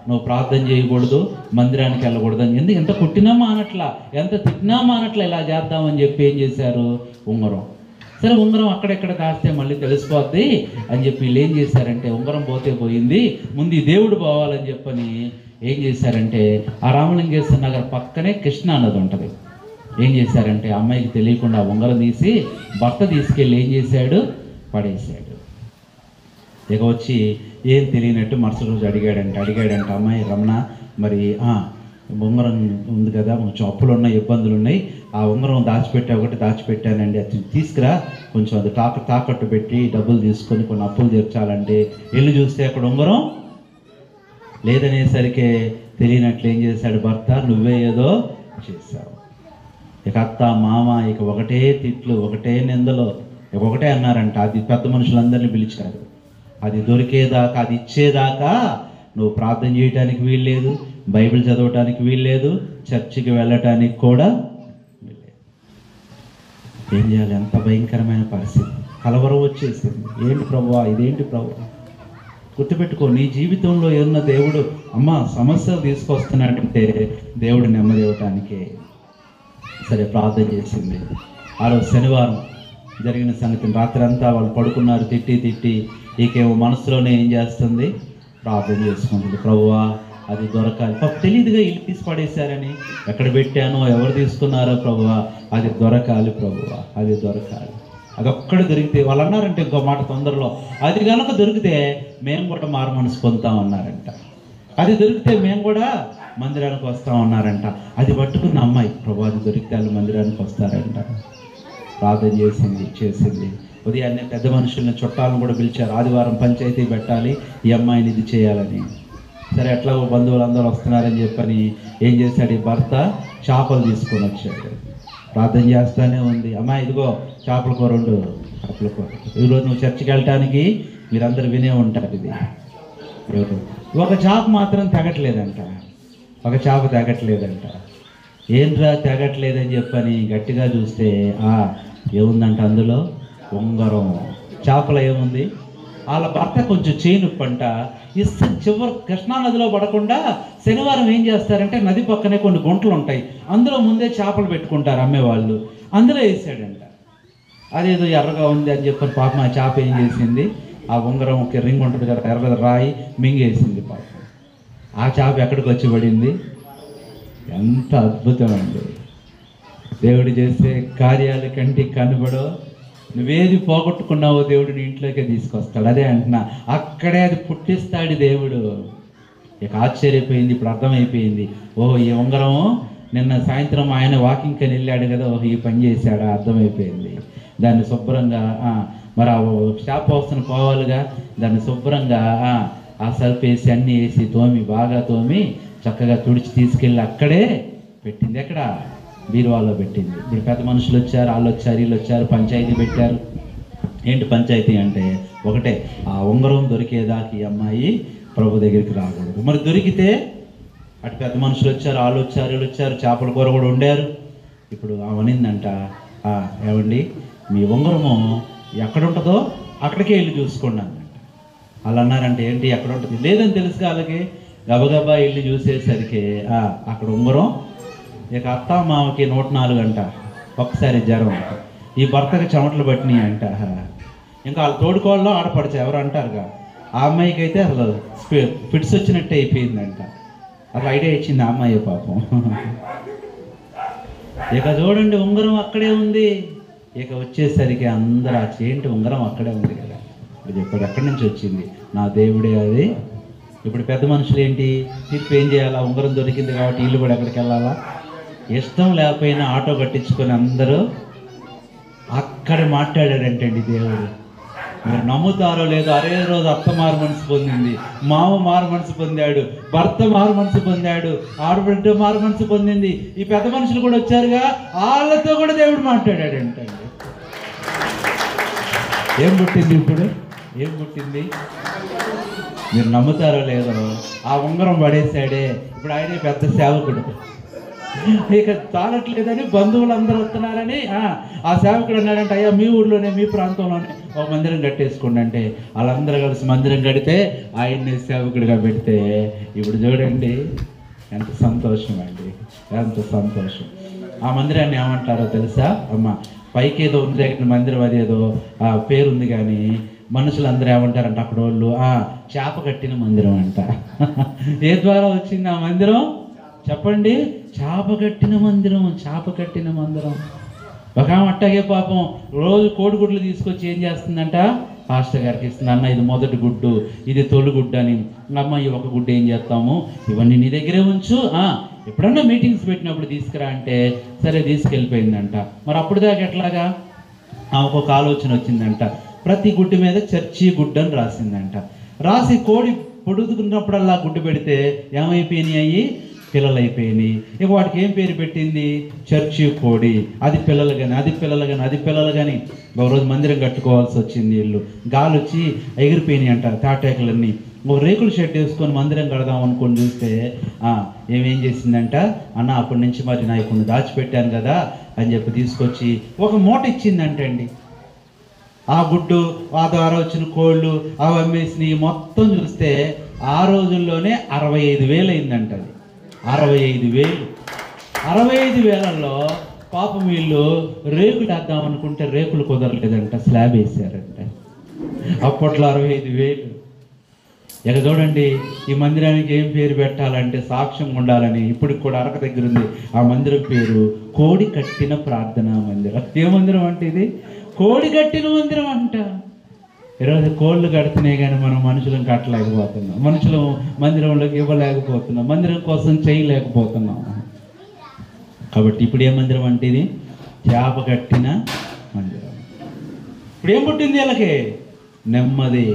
[SPEAKER 2] నువ్వు ప్రార్థన చేయకూడదు, మందిరానికి వెళ్ళకూడదు అని. ఎందుకు ఎంత కొట్టినా మానట్లా, ఎంత తిట్టినా మానట్లా, ఇలా చేద్దామని చెప్పి ఏం చేశారు, ఉంగరం. సరే, ఉంగరం అక్కడెక్కడ కాస్తే మళ్ళీ తెలిసిపోద్ది అని చెప్పి వీళ్ళు ఏం చేశారంటే, ఉంగరం పోతే పోయింది, ముందు ఈ దేవుడు పోవాలని చెప్పని ఏం చేశారంటే, ఆ రామలింగేశ్వర నగర్ పక్కనే కృష్ణా నది ఉంటుంది. ఏం చేశారంటే, అమ్మాయికి తెలియకుండా ఉంగరం తీసి భర్త తీసుకెళ్ళి ఏం చేశాడు, పడేశాడు. ఇక వచ్చి ఏం తెలియనట్టు మరుసటి రోజు అడిగాడంట అమ్మాయి, రమణ మరి ఉంగరం ఉంది కదా, కొంచెం అప్పులు ఉన్నాయి, ఇబ్బందులు ఉన్నాయి, ఆ ఉంగరం ఒకటి దాచిపెట్టానండి, అది తీసుకురా, కొంచెం అది తాకట్టు పెట్టి డబ్బులు తీసుకొని కొన్ని అప్పులు తీర్చాలంటే వెళ్ళి చూస్తే అక్కడ ఉంగరం లేదనేసరికి తెలియనట్లు ఏం చేశాడు భర్త, నువ్వే ఏదో చేశావు. ఇక అత్త మామ ఇక ఒకటే తిట్లు, ఒకటే నిందలు, ఒకటే అన్నారంట. అది పెద్ద మనుషులందరినీ పిలిచారు. అది దొరికేదాకా, అది ఇచ్చేదాకా నువ్వు ప్రార్థన చేయడానికి వీల్లేదు, బైబిల్ చదవటానికి వీల్లేదు, చర్చికి వెళ్ళటానికి కూడా వీల్లేదు. ఏం చేయాలి? ఎంత భయంకరమైన పరిస్థితి, కలవరం వచ్చేసింది. ఏంటి ప్రభువా, ఇదేంటి ప్రభువా? గుర్తుపెట్టుకో, నీ జీవితంలో ఏమన్నా దేవుడు సమస్యలు తీసుకొస్తున్నాడంటే దేవుడు నెమ్మది ఇవ్వటానికే. సరే, ప్రార్థన చేసింది. ఆ రోజు శనివారం జరిగిన సంగతిని రాత్రి అంతా వాళ్ళు పడుకున్నారు, తిట్టి ఈకేమో మనసులోనే ఏం చేస్తుంది, ప్రార్థన చేసుకుంటుంది. ప్రభువా అది దొరకాలి. తెలియదుగా ఇల్లు తీసి పడేశారని, ఎక్కడ పెట్టానో, ఎవరు తీసుకున్నారో, ప్రభువా అది దొరకాలి, ప్రభువా అది దొరకాలి. అది ఒక్కడ దొరికితే, వాళ్ళు అన్నారంటే ఇంకో మాట తొందరలో, అది కనుక దొరికితే మేము కూడా మారు మనసు పొందుతామన్నారంట. అది దొరికితే మేము కూడా మందిరానికి వస్తామన్నారంట. అది పట్టుకున్న అమ్మాయి, ప్రభు అది దొరికితే వాళ్ళు మందిరానికి వస్తారంట. ప్రార్థన చేసింది. ఉదయాన్నే పెద్ద మనుషుల్ని, చుట్టాలను కూడా పిలిచారు. ఆదివారం పంచాయతీ పెట్టాలి, ఈ అమ్మాయిని ఇది చేయాలని. సరే, ఎట్లాగో బంధువులందరూ వస్తున్నారని చెప్పని ఏం చేశాడు, ఈ భర్త చేపలు తీసుకొని వచ్చాడు. ప్రార్థన చేస్తానే ఉంది. అమ్మాయి ఇదిగో చేపల కూర వండు, చేపల కూర. ఈరోజు నువ్వు చర్చికి వెళ్ళటానికి మీరందరూ వినే ఉంటారు. ఇది ఒక చేప మాత్రం తెగట్లేదంట. ఏంట్రా తెగట్లేదని చెప్పని గట్టిగా చూస్తే ఏముందంట, అందులో ఉంగరం. చేపలో ఏముంది, వాళ్ళ భర్త కొంచెం చేయి పంట ఇస్తే చివరి కృష్ణానదిలో పడకుండా శనివారం ఏం చేస్తారంటే, నది పక్కనే కొన్ని గుంటలు ఉంటాయి, అందులో ముందే చేపలు పెట్టుకుంటారు అమ్మేవాళ్ళు, అందులో వేసాడంట. అదేదో ఎర్రగా ఉంది అని చెప్పని పాపం ఆ చేప ఏం చేసింది, ఆ ఉంగరం ఒక రింగ్ ఉంటుంది కదా, ఎర్ర రాయి మింగేసింది పాపం. ఆ చేప ఎక్కడికి వచ్చి పడింది. ఎంత అద్భుతం అండి! దేవుడు చేసే కార్యాలు కంటికి కనబడో. నువ్వేది పోగొట్టుకున్నావో దేవుడు నీ ఇంట్లోకే తీసుకొస్తాడు. అదే అంటున్నా, అక్కడే అది పుట్టిస్తాడు దేవుడు. ఇక ఆశ్చర్యపోయింది, ఇప్పుడు అర్థమైపోయింది. ఓహో, ఈ ఉంగరం నిన్న సాయంత్రం ఆయన వాకింగ్కి వెళ్ళాడు కదా, ఓహో ఈ పని చేశాడా, అర్థమైపోయింది. దాన్ని శుభ్రంగా మరి ఆ షాప్ వస్తున్న పోవాలిగా, దాన్ని శుభ్రంగా ఆ సర్ఫ్ వేసి అన్నీ వేసి బాగా తోమి చక్కగా తుడిచి తీసుకెళ్ళి అక్కడే పెట్టింది. ఎక్కడ? బీరువాలో పెట్టింది. ఇప్పుడు పెద్ద మనుషులు వచ్చారు, వాళ్ళు వచ్చారు, వీళ్ళు వచ్చారు, పంచాయతీ పెట్టారు. ఏంటి పంచాయతీ అంటే ఒకటే, ఆ ఉంగరం దొరికేదాకా ఈ అమ్మాయి ప్రభు దగ్గరికి రాకూడదు. మరి దొరికితే అటు పెద్ద మనుషులు వచ్చారు, వాళ్ళు వచ్చారు, వీళ్ళు వచ్చారు, చేపల కూర కూడా వండారు. ఇప్పుడు అవనిందంట, ఏమండి మీ ఉంగరము ఎక్కడ ఉంటుందో అక్కడికే వెళ్ళి చూసుకోండి అన్నట్టు. వాళ్ళు అన్నారంటే ఏంటి ఎక్కడ ఉంటుంది? లేదని తెలుసు వాళ్ళకి. గబగబా వెళ్ళి చూసేసరికి అక్కడ ఉంగరం. ఇక అత్త మామకి 104 అంట, ఒక్కసారి జ్వరం. ఈ భర్తకి చెమటలు పట్టినాయి అంట. ఇంకా వాళ్ళ తోడుకోళ్ళలో ఆడపడచా ఎవరు అంటారుగా, ఆ అమ్మాయికి అయితే అసలు ఫిట్స్ వచ్చినట్టే అయిపోయిందంట. అసలు ఐడియా ఇచ్చింది ఆ అమ్మాయి పాపం. ఇక చూడండి ఉంగరం అక్కడే ఉంది. ఇక వచ్చేసరికి అందరూ ఏంటి ఉంగరం అక్కడే ఉంది కదా, ఇప్పుడు చెప్పాడు ఎక్కడి నుంచి వచ్చింది, నా దేవుడే అది. ఇప్పుడు పెద్ద మనుషులు ఏంటి తీర్పు ఏం చేయాలా? ఉంగరం దొరికింది కాబట్టి వీళ్ళు కూడా ఎక్కడికి వెళ్ళాలా? ఇష్టం లేకపోయినా ఆటో కట్టించుకొని అందరూ అక్కడ మాట్లాడాడంటండి దేవుడు. మీరు నమ్ముతారో లేదో, అరే రోజు అత్త మారు మనసు పొందింది, మామ మారు మనసు పొందాడు, భర్త మారు మనసు పొందాడు, ఆడబిడ్డ మారు మనసు పొందింది. ఈ పెద్ద మనుషులు కూడా వచ్చారుగా, వాళ్ళతో కూడా దేవుడు మాట్లాడాడంటండి. ఏం పుట్టింది ఇప్పుడు? ఏం పుట్టింది? మీరు నమ్ముతారో లేదో, ఆ ఉంగరం పడేశాడే. ఇప్పుడు ఆయనే పెద్ద సేవకుడు. ఇక చాలట్లేదని బంధువులు అందరూ వస్తున్నారని ఆ సేవకుడు అన్నాడంటే, అయ్యా మీ ఊళ్ళోనే మీ ప్రాంతంలోనే ఒక మందిరం కట్టేసుకోండి అంటే, వాళ్ళందరూ కలిసి మందిరం కడితే ఆయన్ని సేవకుడిగా పెడితే ఇప్పుడు చూడండి ఎంత సంతోషం అండి, ఎంత సంతోషం. ఆ మందిరాన్ని ఏమంటారో తెలుసా అమ్మ? పైకి ఏదో ఉంది దగ్గర మందిరం, అదేదో పేరుంది, కానీ మనుషులందరూ ఏమంటారంట అక్కడ వాళ్ళు, చేప కట్టిన మందిరం అంట. ఏ ద్వారా వచ్చింది ఆ మందిరం చెప్పండి? చేప కట్టిన మందిరం, చేప కట్టిన మందిరం. ఒక అట్టగే పాపం రోజు కోడిగుడ్లు తీసుకొచ్చి ఏం చేస్తుందంట, పాస్టర్ గారికి ఇస్తుంది. అన్న ఇది మొదటి గుడ్డు, ఇది తొలి గుడ్డు అని. అమ్మ ఈ ఒక గుడ్డు ఏం చేస్తాము, ఇవన్నీ నీ దగ్గరే ఉంచు, ఎప్పుడన్నా మీటింగ్స్ పెట్టినప్పుడు తీసుకురా అంటే సరే తీసుకెళ్ళిపోయిందంట. మరి అప్పుడు దాకా ఎట్లాగా ఒక్కొక్క ఆలోచన వచ్చిందంట. ప్రతి గుడ్డు మీద చర్చి గుడ్డు అని రాసిందంట. రాసి కోడి పొడుగుతున్నప్పుడల్లా గుడ్డు పెడితే ఏమైపోయినాయి, పిల్లలు అయిపోయినాయి. ఇక వాటికి ఏం పేరు పెట్టింది, చర్చి కోడి. అది పిల్లలు కానీ, అది పిల్లలు కానీ, అది పిల్లలు కానీ. ఒకరోజు మందిరం కట్టుకోవాల్సి వచ్చింది. వీళ్ళు గాలి వచ్చి ఎగిరిపోయినాయి అంట తాటాకులన్నీ. ఒక రేకుల షెడ్ వేసుకొని మందిరం కడదాం అనుకొని చూస్తే ఏమేం చేసిందంట, అన్న అప్పటి నుంచి మరి నా కొన్ని దాచిపెట్టాను కదా అని చెప్పి తీసుకొచ్చి ఒక మూట ఇచ్చిందంటండి. ఆ గుడ్డు, ఆ ద్వారా వచ్చిన కోళ్ళు, అవి అమ్మేసినవి మొత్తం చూస్తే ఆ రోజుల్లోనే 65,000 అయిందంట. అది 65,000. 65,000లో పాపం వీళ్ళు రేకులు వేద్దాం అనుకుంటే రేకులు కుదరలేదంట, స్లాబ్ వేసారంట. అప్పట్లో 65,000. ఇక చూడండి ఈ మందిరానికి ఏం పేరు పెట్టాలంటే సాక్ష్యం ఉండాలని ఇప్పటికి కూడా అరక దగ్గర ఉంది. ఆ మందిరం పేరు కోడి కట్టిన ప్రార్థనా మందిరం. ఏ మందిరం అంటే ఇది? కోడి కట్టిన మందిరం అంట. ఈరోజు కోళ్ళు కడుతున్నాయి కానీ మనం మనుషులను కట్టలేకపోతున్నాం, మనుషులు మందిరంలోకి ఇవ్వలేకపోతున్నాం, మందిరం కోసం చేయలేకపోతున్నాం. కాబట్టి ఇప్పుడు ఏ మందిరం అంటే ఇది? చేప కట్టిన మందిరం. ఇప్పుడు ఏం పుట్టింది వీళ్ళకి? నెమ్మది.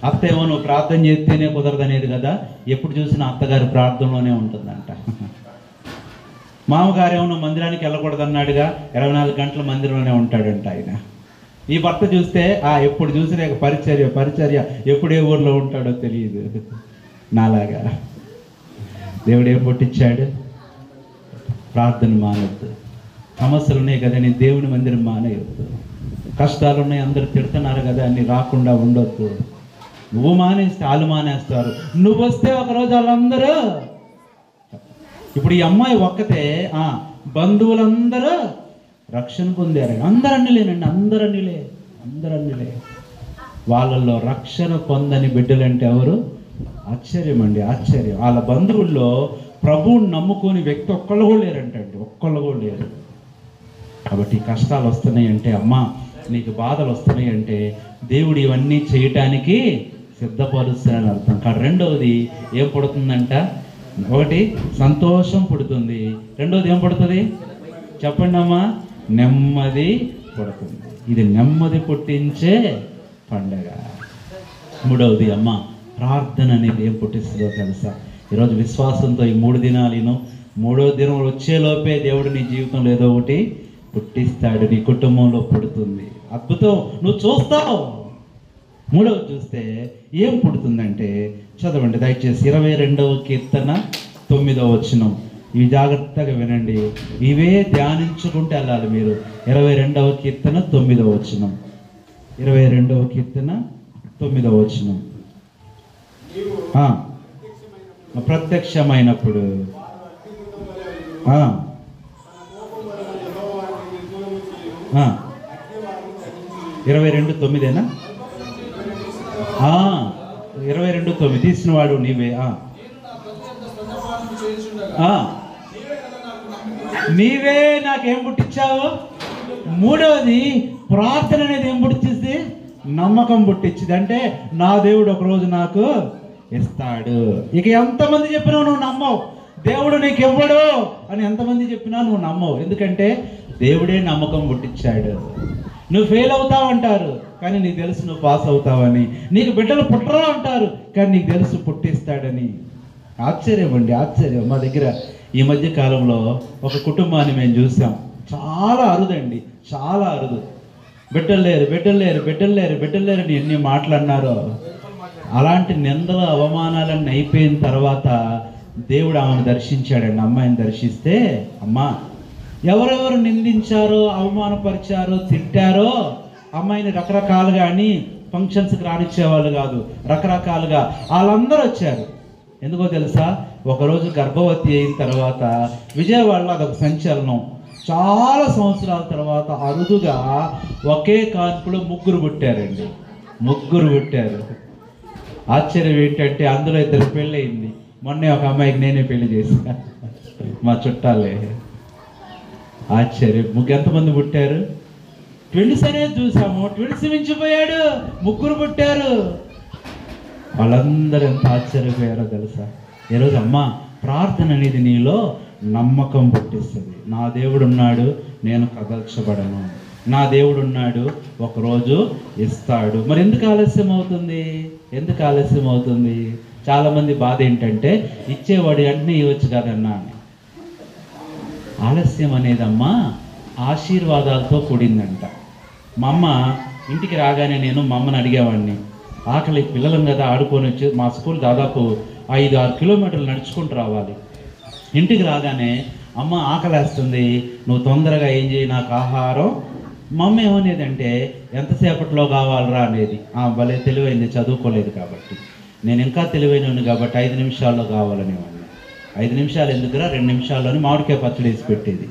[SPEAKER 2] అత్త ఏమో నువ్వు ప్రార్థన చేస్తేనే కుదరదనేది కదా, ఎప్పుడు చూసినా అత్తగారి ప్రార్థనలోనే ఉంటుందంట. మామగారు ఏమో మందిరానికి వెళ్ళకూడదు అన్నాడుగా, 24 గంటల మందిరంలోనే ఉంటాడంట ఆయన. ఈ భర్త చూస్తే ఎప్పుడు చూసినా పరిచర్య ఎప్పుడు ఏ ఊర్లో ఉంటాడో తెలియదు. నాలాగా దేవుడు ఏం పుట్టించాడు? ప్రార్థన మానవద్దు. సమస్యలు ఉన్నాయి కదా, నీ దేవుని మందిరం మానేయొద్దు. కష్టాలు ఉన్నాయి, అందరూ తిడుతున్నారు కదా అని రాకుండా ఉండొద్దు. నువ్వు మానేస్తే వాళ్ళు మానేస్తారు, నువ్వు వస్తే ఒకరోజు వాళ్ళందరూ. ఇప్పుడు ఈ అమ్మాయి ఒక్కతే బంధువులందరూ రక్షణ పొందారు. అందరన్నీలేనండి, అందరన్నీలే. వాళ్ళల్లో రక్షణ పొందని బిడ్డలంటే ఎవరు? ఆశ్చర్యం అండి, ఆశ్చర్యం. వాళ్ళ బంధువుల్లో ప్రభువుని నమ్ముకొని వ్యక్తి ఒక్కళ్ళు కూడా లేరంటండి, ఒక్కళ్ళు కూడా లేరు. కాబట్టి కష్టాలు వస్తున్నాయి అంటే, అమ్మా నీకు బాధలు వస్తున్నాయి అంటే దేవుడు ఇవన్నీ చేయటానికి సిద్ధపరుస్తానని అర్థం. కానీ రెండవది ఏం పుడుతుందంట? ఒకటి సంతోషం పుడుతుంది, రెండవది ఏం పుడుతుంది చెప్పండి అమ్మా? నెమ్మది పుడుతుంది. ఇది నెమ్మది పుట్టించే పండగ. మూడవది అమ్మ, ప్రార్థన అనేది ఏం పుట్టిస్తుందో తెలుసా? ఈరోజు విశ్వాసంతో ఈ 3 దినాలు మూడో దినం వచ్చేలోపే దేవుడు నీ జీవితంలో ఏదో ఒకటి పుట్టిస్తాడు, నీ కుటుంబంలో పుడుతుంది. అద్భుతం నువ్వు చూస్తావు. మూడవది చూస్తే ఏం పుడుతుందంటే, చదవండి దయచేసి 22వ కీర్తన 9వ వచనం. ఇవి జాగ్రత్తగా వినండి, ఇవే ధ్యానించుకుంటూ వెళ్ళాలి మీరు. 22వ కీర్తన 9వ వచనం. 22వ కీర్తన 9వ వచనం. ప్రత్యక్షమైనప్పుడు 22:9 22:9 తీసిన వాడు నీవే. నీవే నాకేం పుట్టించావు. మూడవది ప్రార్థన అనేది ఏం పుట్టించింది? నమ్మకం పుట్టించింది. అంటే నా దేవుడు ఒకరోజు నాకు ఇస్తాడు. ఇక ఎంతమంది చెప్పినా నువ్వు నమ్మవు, దేవుడు నీకు ఇవ్వడు అని ఎంతమంది చెప్పినా నువ్వు నమ్మవు. ఎందుకంటే దేవుడే నమ్మకం పుట్టించాడు. నువ్వు ఫెయిల్ అవుతావు అంటారు, కానీ నీకు తెలుసు నువ్వు పాస్ అవుతావని. నీకు బిడ్డలు పుట్టరా అంటారు, కానీ నీకు తెలుసు పుట్టిస్తాడని. ఆశ్చర్యం అండి, ఆశ్చర్యం. మా దగ్గర ఈ మధ్య కాలంలో ఒక కుటుంబాన్ని మేము చూసాం. చాలా అరుదండి, చాలా అరుదు. బిడ్డలు లేరు, బిడ్డలు లేరు, బిడ్డలు లేరు, బిడ్డలు లేరని ఎన్ని మాటలు అన్నారో. అలాంటి నిందలు అవమానాలన్నీ అయిపోయిన తర్వాత దేవుడు ఆమెను దర్శించాడండి. అమ్మాయిని దర్శిస్తే, అమ్మా ఎవరెవరు నిందించారో, అవమానపరిచారో, తిట్టారో అమ్మాయిని రకరకాలుగా అని ఫంక్షన్స్కి రానిచ్చేవాళ్ళు కాదు, రకరకాలుగా వాళ్ళందరూ వచ్చారు. ఎందుకో తెలుసా? ఒకరోజు గర్భవతి అయిన తర్వాత విజయవాడలో అదొక సంచలనం. చాలా సంవత్సరాల తర్వాత అరుదుగా ఒకే కాన్పులో 3 పుట్టారండి. 3 పుట్టారు. ఆశ్చర్యం ఏంటంటే అందులో 2 పెళ్ళయింది. మొన్నే ఒక అమ్మాయికి నేనే పెళ్లి చేశా, మా చుట్టాలే. ఆశ్చర్యం. ఎంతమంది పుట్టారు? ట్విన్స్ అనేది చూసాము, ట్విన్స్ మించిపోయాడు, 3 పుట్టారు. వాళ్ళందరూ ఎంత ఆశ్చర్యపోయారో తెలుసా? ఈరోజు అమ్మ, ప్రార్థన అనేది నీలో నమ్మకం పుట్టిస్తుంది. నా దేవుడు ఉన్నాడు, నేను కదల్చబడను. నా దేవుడు ఉన్నాడు, ఒకరోజు ఇస్తాడు. మరి ఎందుకు ఆలస్యం అవుతుంది? ఎందుకు ఆలస్యం అవుతుంది? చాలామంది బాధ ఏంటంటే, ఇచ్చేవాడు వెంటనే ఇవ్వచ్చు కదన్నా అని. ఆలస్యం అనేదమ్మా ఆశీర్వాదాలతో కూడిందంట. మా అమ్మ ఇంటికి రాగానే నేను మా అమ్మని అడిగేవాడిని, ఆకలి పిల్లలం కదా ఆడుకొని వచ్చి, మా స్కూల్ దాదాపు 5-6 కిలోమీటర్లు నడుచుకుంటూ రావాలి. ఇంటికి రాగానే అమ్మ ఆకలేస్తుంది, నువ్వు తొందరగా ఏం చేయి, నాకు ఆహారం. మా అమ్మ ఏమనేదంటే, ఎంతసేపట్లో కావాలరా అనేది. భలే తెలివైంది, చదువుకోలేదు కాబట్టి. నేను ఇంకా తెలివైనవాడిని కాబట్టి 5 నిమిషాల్లో కావాలనేవాడిని. 5 నిమిషాలు ఎందుకురా, 2 నిమిషాల్లోని మామిడికాయ పచ్చడి వేసి పెట్టేది.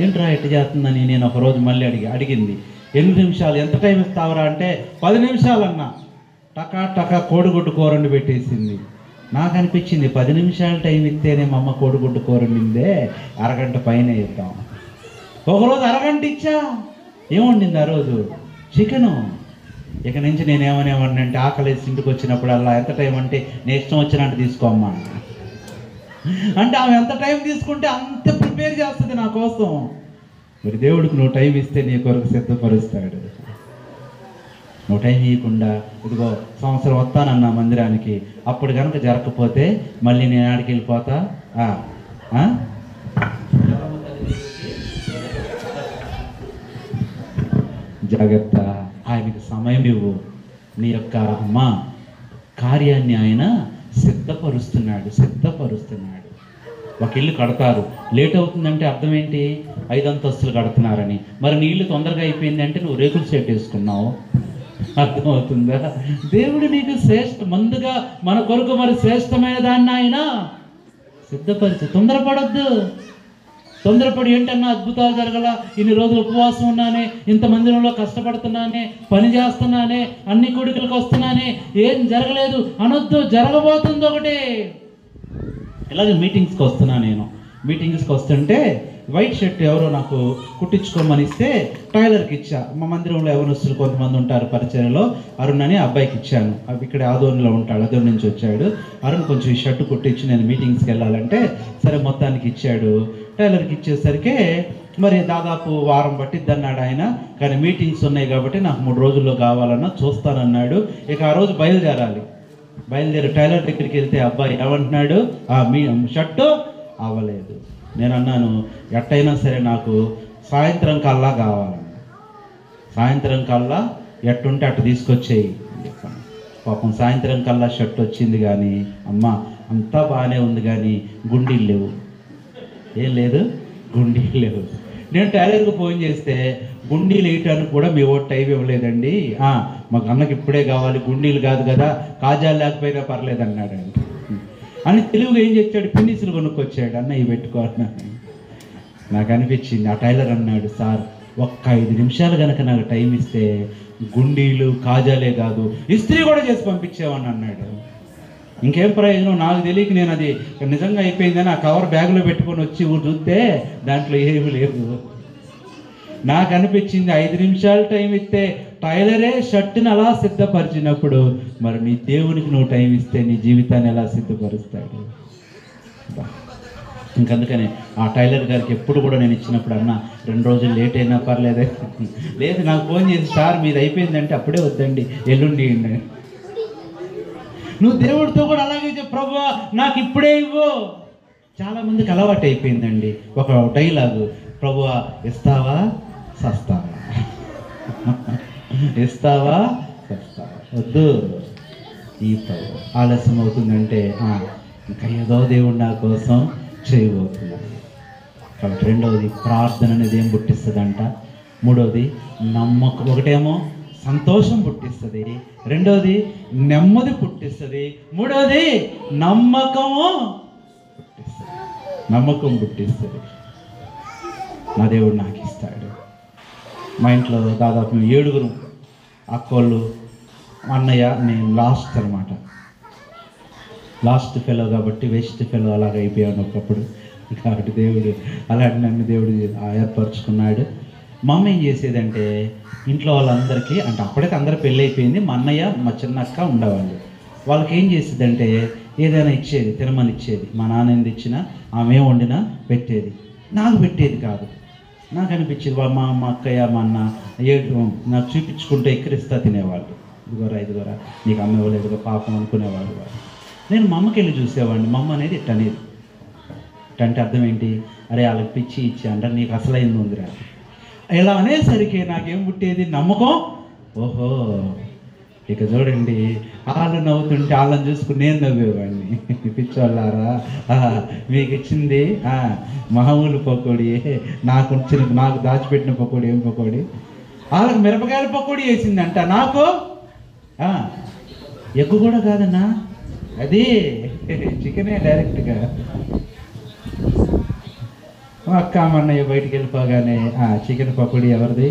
[SPEAKER 2] ఏంట్రా ఎట్టు చేస్తుందని నేను ఒకరోజు మళ్ళీ అడిగింది, 8 నిమిషాలు ఎంత టైం ఇస్తావరా అంటే 10 నిమిషాలన్నా. టకా టకా కోడిగుడ్డు కూరండి పెట్టేసింది. నాకు అనిపించింది 10 నిమిషాలు టైం ఇస్తేనే మా అమ్మ కోడిగుడ్డు కూరండిందే, అరగంట పైన ఇద్దాం. ఒకరోజు అరగంట ఇచ్చా. ఏముండింది ఆ రోజు? చికెను. ఇక నుంచి నేనేమనేవాడిని అంటే, ఆకలేసి ఇంటికి వచ్చినప్పుడల్లా ఎంత టైం అంటే, నీ ఇష్టం వచ్చినట్టు తీసుకోమ్మా అంటే, ఆమె ఎంత టైం తీసుకుంటే అంత ప్రిపేర్ చేస్తుంది నా కోసం. మరి దేవుడికి నువ్వు టైం ఇస్తే నీ కొరకు సిద్ధపరుస్తాడు. నువ్వు టైం ఇవ్వకుండా, ఇదిగో సంవత్సరం వస్తానన్నా మందిరానికి, అప్పుడు కనుక జరగకపోతే మళ్ళీ నేను ఆడికి వెళ్ళిపోతా. జాగ్రత్త, ఆయనకి సమయం ఇవ్వు. నీ యొక్క అమ్మ కార్యాన్ని ఆయన సిద్ధపరుస్తున్నాడు. ఒక ఇల్లు కడతారు, లేట్ అవుతుందంటే అర్థం ఏంటి? 5 అంతస్తులు కడుతున్నారని. మరి నీ ఇల్లు తొందరగా అయిపోయింది అంటే నువ్వు రేకుల షెడ్ వేసుకున్నావు. అర్థమవుతుందా? దేవుడు నీకు ముందుగా మన కొరకు మరి శ్రేష్టమైన దాన్ని ఆయన సిద్ధపరిచి. తొందరపడొద్దు. తొందరపడి ఏంటన్నా అద్భుతాలు జరగల, ఇన్ని రోజులు ఉపవాసం ఉన్నానే, ఇంతమందిలో కష్టపడుతున్నానే, పని చేస్తున్నానే, అన్ని కోడికలకు వస్తున్నానే, ఏం జరగలేదు అనొద్దు. జరగబోతుంది ఒకటి. ఇలాగే మీటింగ్స్కి వస్తున్నా నేను. మీటింగ్స్కి వస్తుంటే వైట్ షర్ట్ ఎవరో నాకు కుట్టించుకోమని ఇస్తే టైలర్కి ఇచ్చా. మా మందిరంలో యవనస్తులు కొంతమంది ఉంటారు పరిచర్యలో. అరుణ్ అని అబ్బాయికి ఇచ్చాను. ఇక్కడ ఆదోనిలో ఉంటాడు, ఆదోని నుంచి వచ్చాడు. అరుణ్ కొంచెం ఈ షర్టు కుట్టించి నేను మీటింగ్స్కి వెళ్ళాలంటే సరే మొత్తానికి ఇచ్చాడు. టైలర్కి ఇచ్చేసరికి మరి దాదాపు వారం పట్టిద్ది అన్నాడు ఆయన. కానీ మీటింగ్స్ ఉన్నాయి కాబట్టి నాకు 3 రోజుల్లో కావాలన్నా చూస్తానన్నాడు. ఇక ఆ రోజు బయలుదేరి టైలర్ దగ్గరికి వెళ్తే అబ్బాయి ఏమంటున్నాడు, మీ షర్టు అవ్వలేదు. నేను అన్నాను, ఎట్టయినా సరే నాకు సాయంత్రం కల్లా కావాలన్నా, సాయంత్రం కల్లా ఎట్టుంటే అట్టు తీసుకొచ్చేయి అని చెప్పాను. పాపం సాయంత్రం కల్లా షర్ట్ వచ్చింది. కానీ అమ్మ అంతా బాగానే ఉంది, కానీ గుండీలు లేవు. ఏం లేదు, గుండీలు లేవు. నేను టైలర్కి ఫోన్ చేస్తే గుండీలు వేయటానికి కూడా మీ ఓటు టైం ఇవ్వలేదండి, మాకు అన్నకి ఇప్పుడే కావాలి, గుండీలు కాదు కదా, కాజాలు లేకపోయినా పర్లేదు అన్నాడండి. అని తెలుగుగా ఏం చేశాడు, పిన్నిసులు కొనుక్కొచ్చాడు. అన్న ఇవి పెట్టుకోవాలన్నా. నాకు అనిపించింది, ఆ టైలర్ అన్నాడు, సార్ ఒక్క 5 నిమిషాలు కనుక నాకు టైం ఇస్తే గుండీలు కాజాలే కాదు ఇస్త్రీ కూడా చేసి పంపించేవాడిని అన్నాడు. ఇంకేం ప్రయోజనం, నాకు తెలియక నేను అది నిజంగా అయిపోయిందని ఆ కవర్ బ్యాగ్లో పెట్టుకొని వచ్చి చూస్తే దాంట్లో ఏమీ లేవు. నాకు అనిపించింది 5 నిమిషాలు టైం ఇస్తే టైలరే షర్టుని అలా సిద్ధపరిచినప్పుడు మరి నీ దేవునికి నువ్వు టైం ఇస్తే నీ జీవితాన్ని ఎలా సిద్ధపరుస్తాడు. ఇంకందుకని ఆ టైలర్ గారికి ఎప్పుడు కూడా నేను ఇచ్చినప్పుడు, అన్న 2 రోజులు లేట్ అయినా పర్లేదే, లేదు నాకు ఫోన్ చేసి సార్ మీది అయిపోయిందంటే అప్పుడే వద్దండి ఎల్లుండి. నువ్వు దేవుడితో కూడా అలాగే చెప్పు, ప్రభువా నాకు ఇప్పుడే ఇవ్వు. చాలామందికి అలవాటు అయిపోయిందండి ఒక డైలాగు, ప్రభువా ఇస్తావా సస్తావా, ఇస్తావా సస్తావా, వద్దు ఈ ప్రభు ఆలస్యం అవుతుందంటే ఇంకా ఏదో దేవుడు నా కోసం చేయబోతున్నాడు. కాబట్టి రెండవది ప్రార్థన అనేది ఏం పుట్టిస్తుందంట, మూడవది నమ్మకం. ఒకటేమో సంతోషం పుట్టిస్తుంది, రెండవది నెమ్మది పుట్టిస్తుంది, మూడవది నమ్మకం పుట్టిస్తుంది. నా దేవుడు నాకు ఇస్తాడు. మా ఇంట్లో దాదాపు 7 అక్కోళ్ళు, అన్నయ్య, నేను లాస్ట్ అనమాట. లాస్ట్ ఫెలో కాబట్టి వెస్ట్ ఫెలో అలాగ అయిపోయాను ఒకప్పుడు. కాబట్టి దేవుడు అలాంటి నన్ను దేవుడు ఏర్పరచుకున్నాడు. మా అమ్మ ఏం చేసేదంటే ఇంట్లో వాళ్ళందరికీ, అంటే అప్పటికి అందరూ పెళ్ళి అయిపోయింది, మా అన్నయ్య మా చిన్న అక్క ఉండేవాళ్ళు. వాళ్ళకి ఏం చేసేదంటే ఏదైనా ఇచ్చేది, తినమని ఇచ్చేది. మా నాన్న ఏంది ఇచ్చినా ఆమె వండినా పెట్టేది, నాకు పెట్టేది కాదు. నాకు అనిపించేది మా అక్కయ్య మా అన్న నాకు చూపించుకుంటూ ఎక్కిరిస్తా తినేవాళ్ళు. ఇదిగోరా నీకు అమ్మ ఇవ్వలేదుగా పాపం అనుకునేవాళ్ళు వాళ్ళు. నేను మా అమ్మకి వెళ్ళి చూసేవాడిని. మా అమ్మ అనేది ఇట్టనేది. ఇట్టంటే అర్థం ఏంటి, అరే వాళ్ళకి పిచ్చి ఇచ్చి అంటే నీకు అసలైంది ఉందిరా. ఇలా అనేసరికి నాకేం పుట్టేది, నమ్మకం. ఓహో ఇక చూడండి, వాళ్ళు నవ్వుతుంటే వాళ్ళని చూసుకుని నేను నవ్వేవాడిని. పిచ్చోళ్ళారా, మీకు ఇచ్చింది మామూలు పకోడీ, నాకు దాచిపెట్టిన పకోడీ. ఏం పకోడీ, వాళ్ళకి మిరపకాయల పకోడీ వేసిందంట, నాకు ఎగ్గు కూడా కాదన్నా, అది చికెనే డైరెక్ట్గా. అక్క అన్నయ్య బయటికి వెళ్ళిపోగానే చికెన్ పకోడీ ఎవరిది.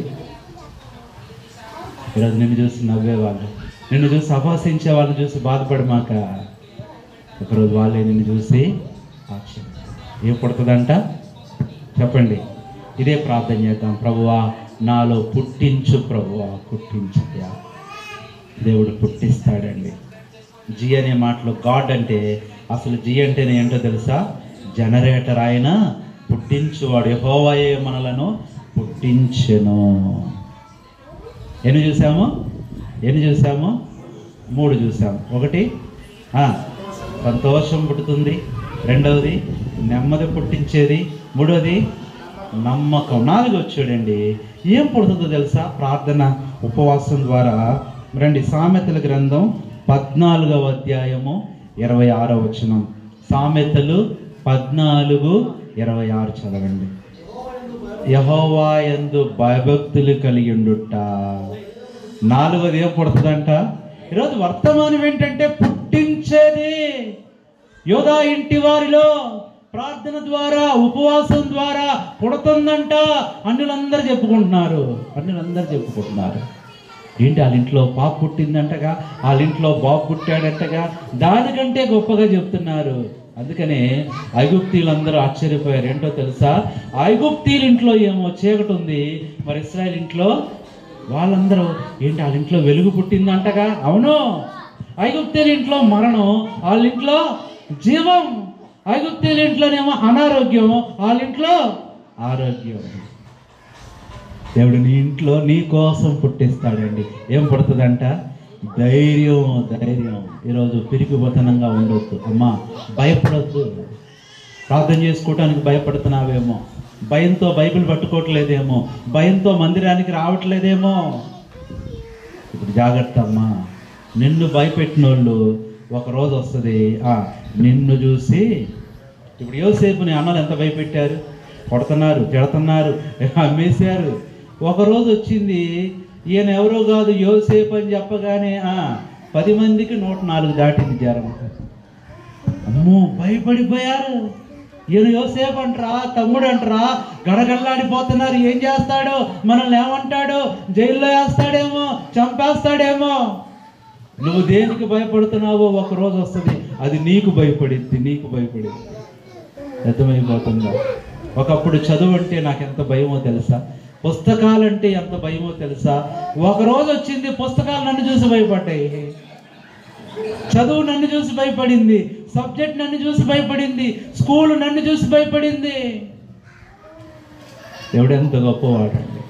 [SPEAKER 2] ఈరోజు నిన్ను చూసి నవ్వేవాళ్ళు, నిన్ను చూసి అపహసించే వాళ్ళు చూసి బాధపడమాక. ఒకరోజు వాళ్ళే నిన్ను చూసి ఏం పుడుతుందంట చెప్పండి. ఇదే ప్రార్థన చేద్దాం, ప్రభువా నాలో పుట్టించు, ప్రభువా పుట్టించయ్యా. దేవుడు పుట్టిస్తాడండి. జీ అనే మాటలో గాడ్ అంటే, అసలు జీ అంటేనే ఏంటో తెలుసా, జనరేటర్. ఆయన పుట్టించువాడు. యెహోవాయే మనలను పుట్టించెను. ఎన్ని చూసాము 3 చూసాము. ఒకటి సంతోషం పుట్టుతుంది, రెండవది నెమ్మది పుట్టించేది, మూడవది నమ్మకం, 4 చూడండి ఏం పుడుతుందో తెలుసా, ప్రార్థన ఉపవాసం ద్వారా. రండి సామెతల గ్రంథం 14వ అధ్యాయము 26వ వచనం. సామెతలు 14:26 చదవండి. యెహోవా యందు భయభక్తులు కలిగి ఉండుట. 4వది ఏం పుడుతుందంట. ఈరోజు వర్తమానం ఏంటంటే పుట్టించేది. యోధా ఇంటి వారిలో ప్రార్థన ద్వారా ఉపవాసం ద్వారా పుడుతుందంట. అన్యులందరూ చెప్పుకుంటున్నారు. ఏంటి వాళ్ళ ఇంట్లో పాప పుట్టిందంటగా, వాళ్ళ ఇంట్లో బాబు పుట్టాడంటగా, దానికంటే గొప్పగా చెప్తున్నారు. అందుకనే ఐగుప్తీయులందరూ ఆశ్చర్యపోయారు. ఏంటో తెలుసా, ఐగుప్తీయుల ఇంట్లో ఏమో చీకటి ఉంది, మరి ఇశ్రాయేల్ ఇంట్లో వాళ్ళందరూ ఏంటి వాళ్ళ ఇంట్లో వెలుగు పుట్టిందంటగా. అవును, ఐగుప్తీయుల ఇంట్లో మరణం, వాళ్ళ ఇంట్లో జీవం. ఐగుప్తీయుల ఇంట్లోనేమో అనారోగ్యం, వాళ్ళ ఇంట్లో ఆరోగ్యం. దేవుడు నీ ఇంట్లో నీ కోసం పుట్టిస్తాడండి. ఏం పుడుతుందంట? ధైర్యం. ధైర్యం. ఈరోజు పిరికిబోతనంగా ఉండొద్దు అమ్మా, భయపడొద్దు. ప్రార్థన చేసుకోవటానికి భయపడుతున్నావేమో, భయంతో బైబిల్ పట్టుకోవట్లేదేమో, భయంతో మందిరానికి రావట్లేదేమో. ఇప్పుడు జాగ్రత్త అమ్మా, నిన్ను భయపెట్టిన వాళ్ళు ఒకరోజు వస్తుంది నిన్ను చూసి. ఇప్పుడు యోసేపుని అన్నలు ఎంత భయపెట్టారు, కొడుతున్నారు, తిడుతున్నారు, అమ్మేశారు. ఒకరోజు వచ్చింది, ఈయన ఎవరో కాదు యోసేపు అని చెప్పగానే 10 మందికి 104 దాటింది జ్వరం. అమ్మో, భయపడిపోయారు. ఈయన యోసేపు అంటరా, తమ్ముడు అంటరా, గడగడలాడిపోతున్నారు. ఏం చేస్తాడో, మనల్ని ఏమంటాడో, జైల్లో వేస్తాడేమో, చంపేస్తాడేమో. నువ్వు దేనికి భయపడుతున్నావో ఒకరోజు వస్తుంది, అది నీకు భయపడిద్ది. నీకు భయపడిద్ది. అర్థమైపోతుందా? ఒకప్పుడు చదువు అంటే నాకు ఎంత భయమో తెలుసా, పుస్తకాలంటే ఎంత భయమో తెలుసా. ఒకరోజు వచ్చింది, పుస్తకాలు నన్ను చూసి భయపడ్డాయి, చదువు నన్ను చూసి భయపడింది, సబ్జెక్ట్ నన్ను చూసి భయపడింది, స్కూల్ నన్ను చూసి భయపడింది. దేవుడు ఎంత గొప్పవాడండి,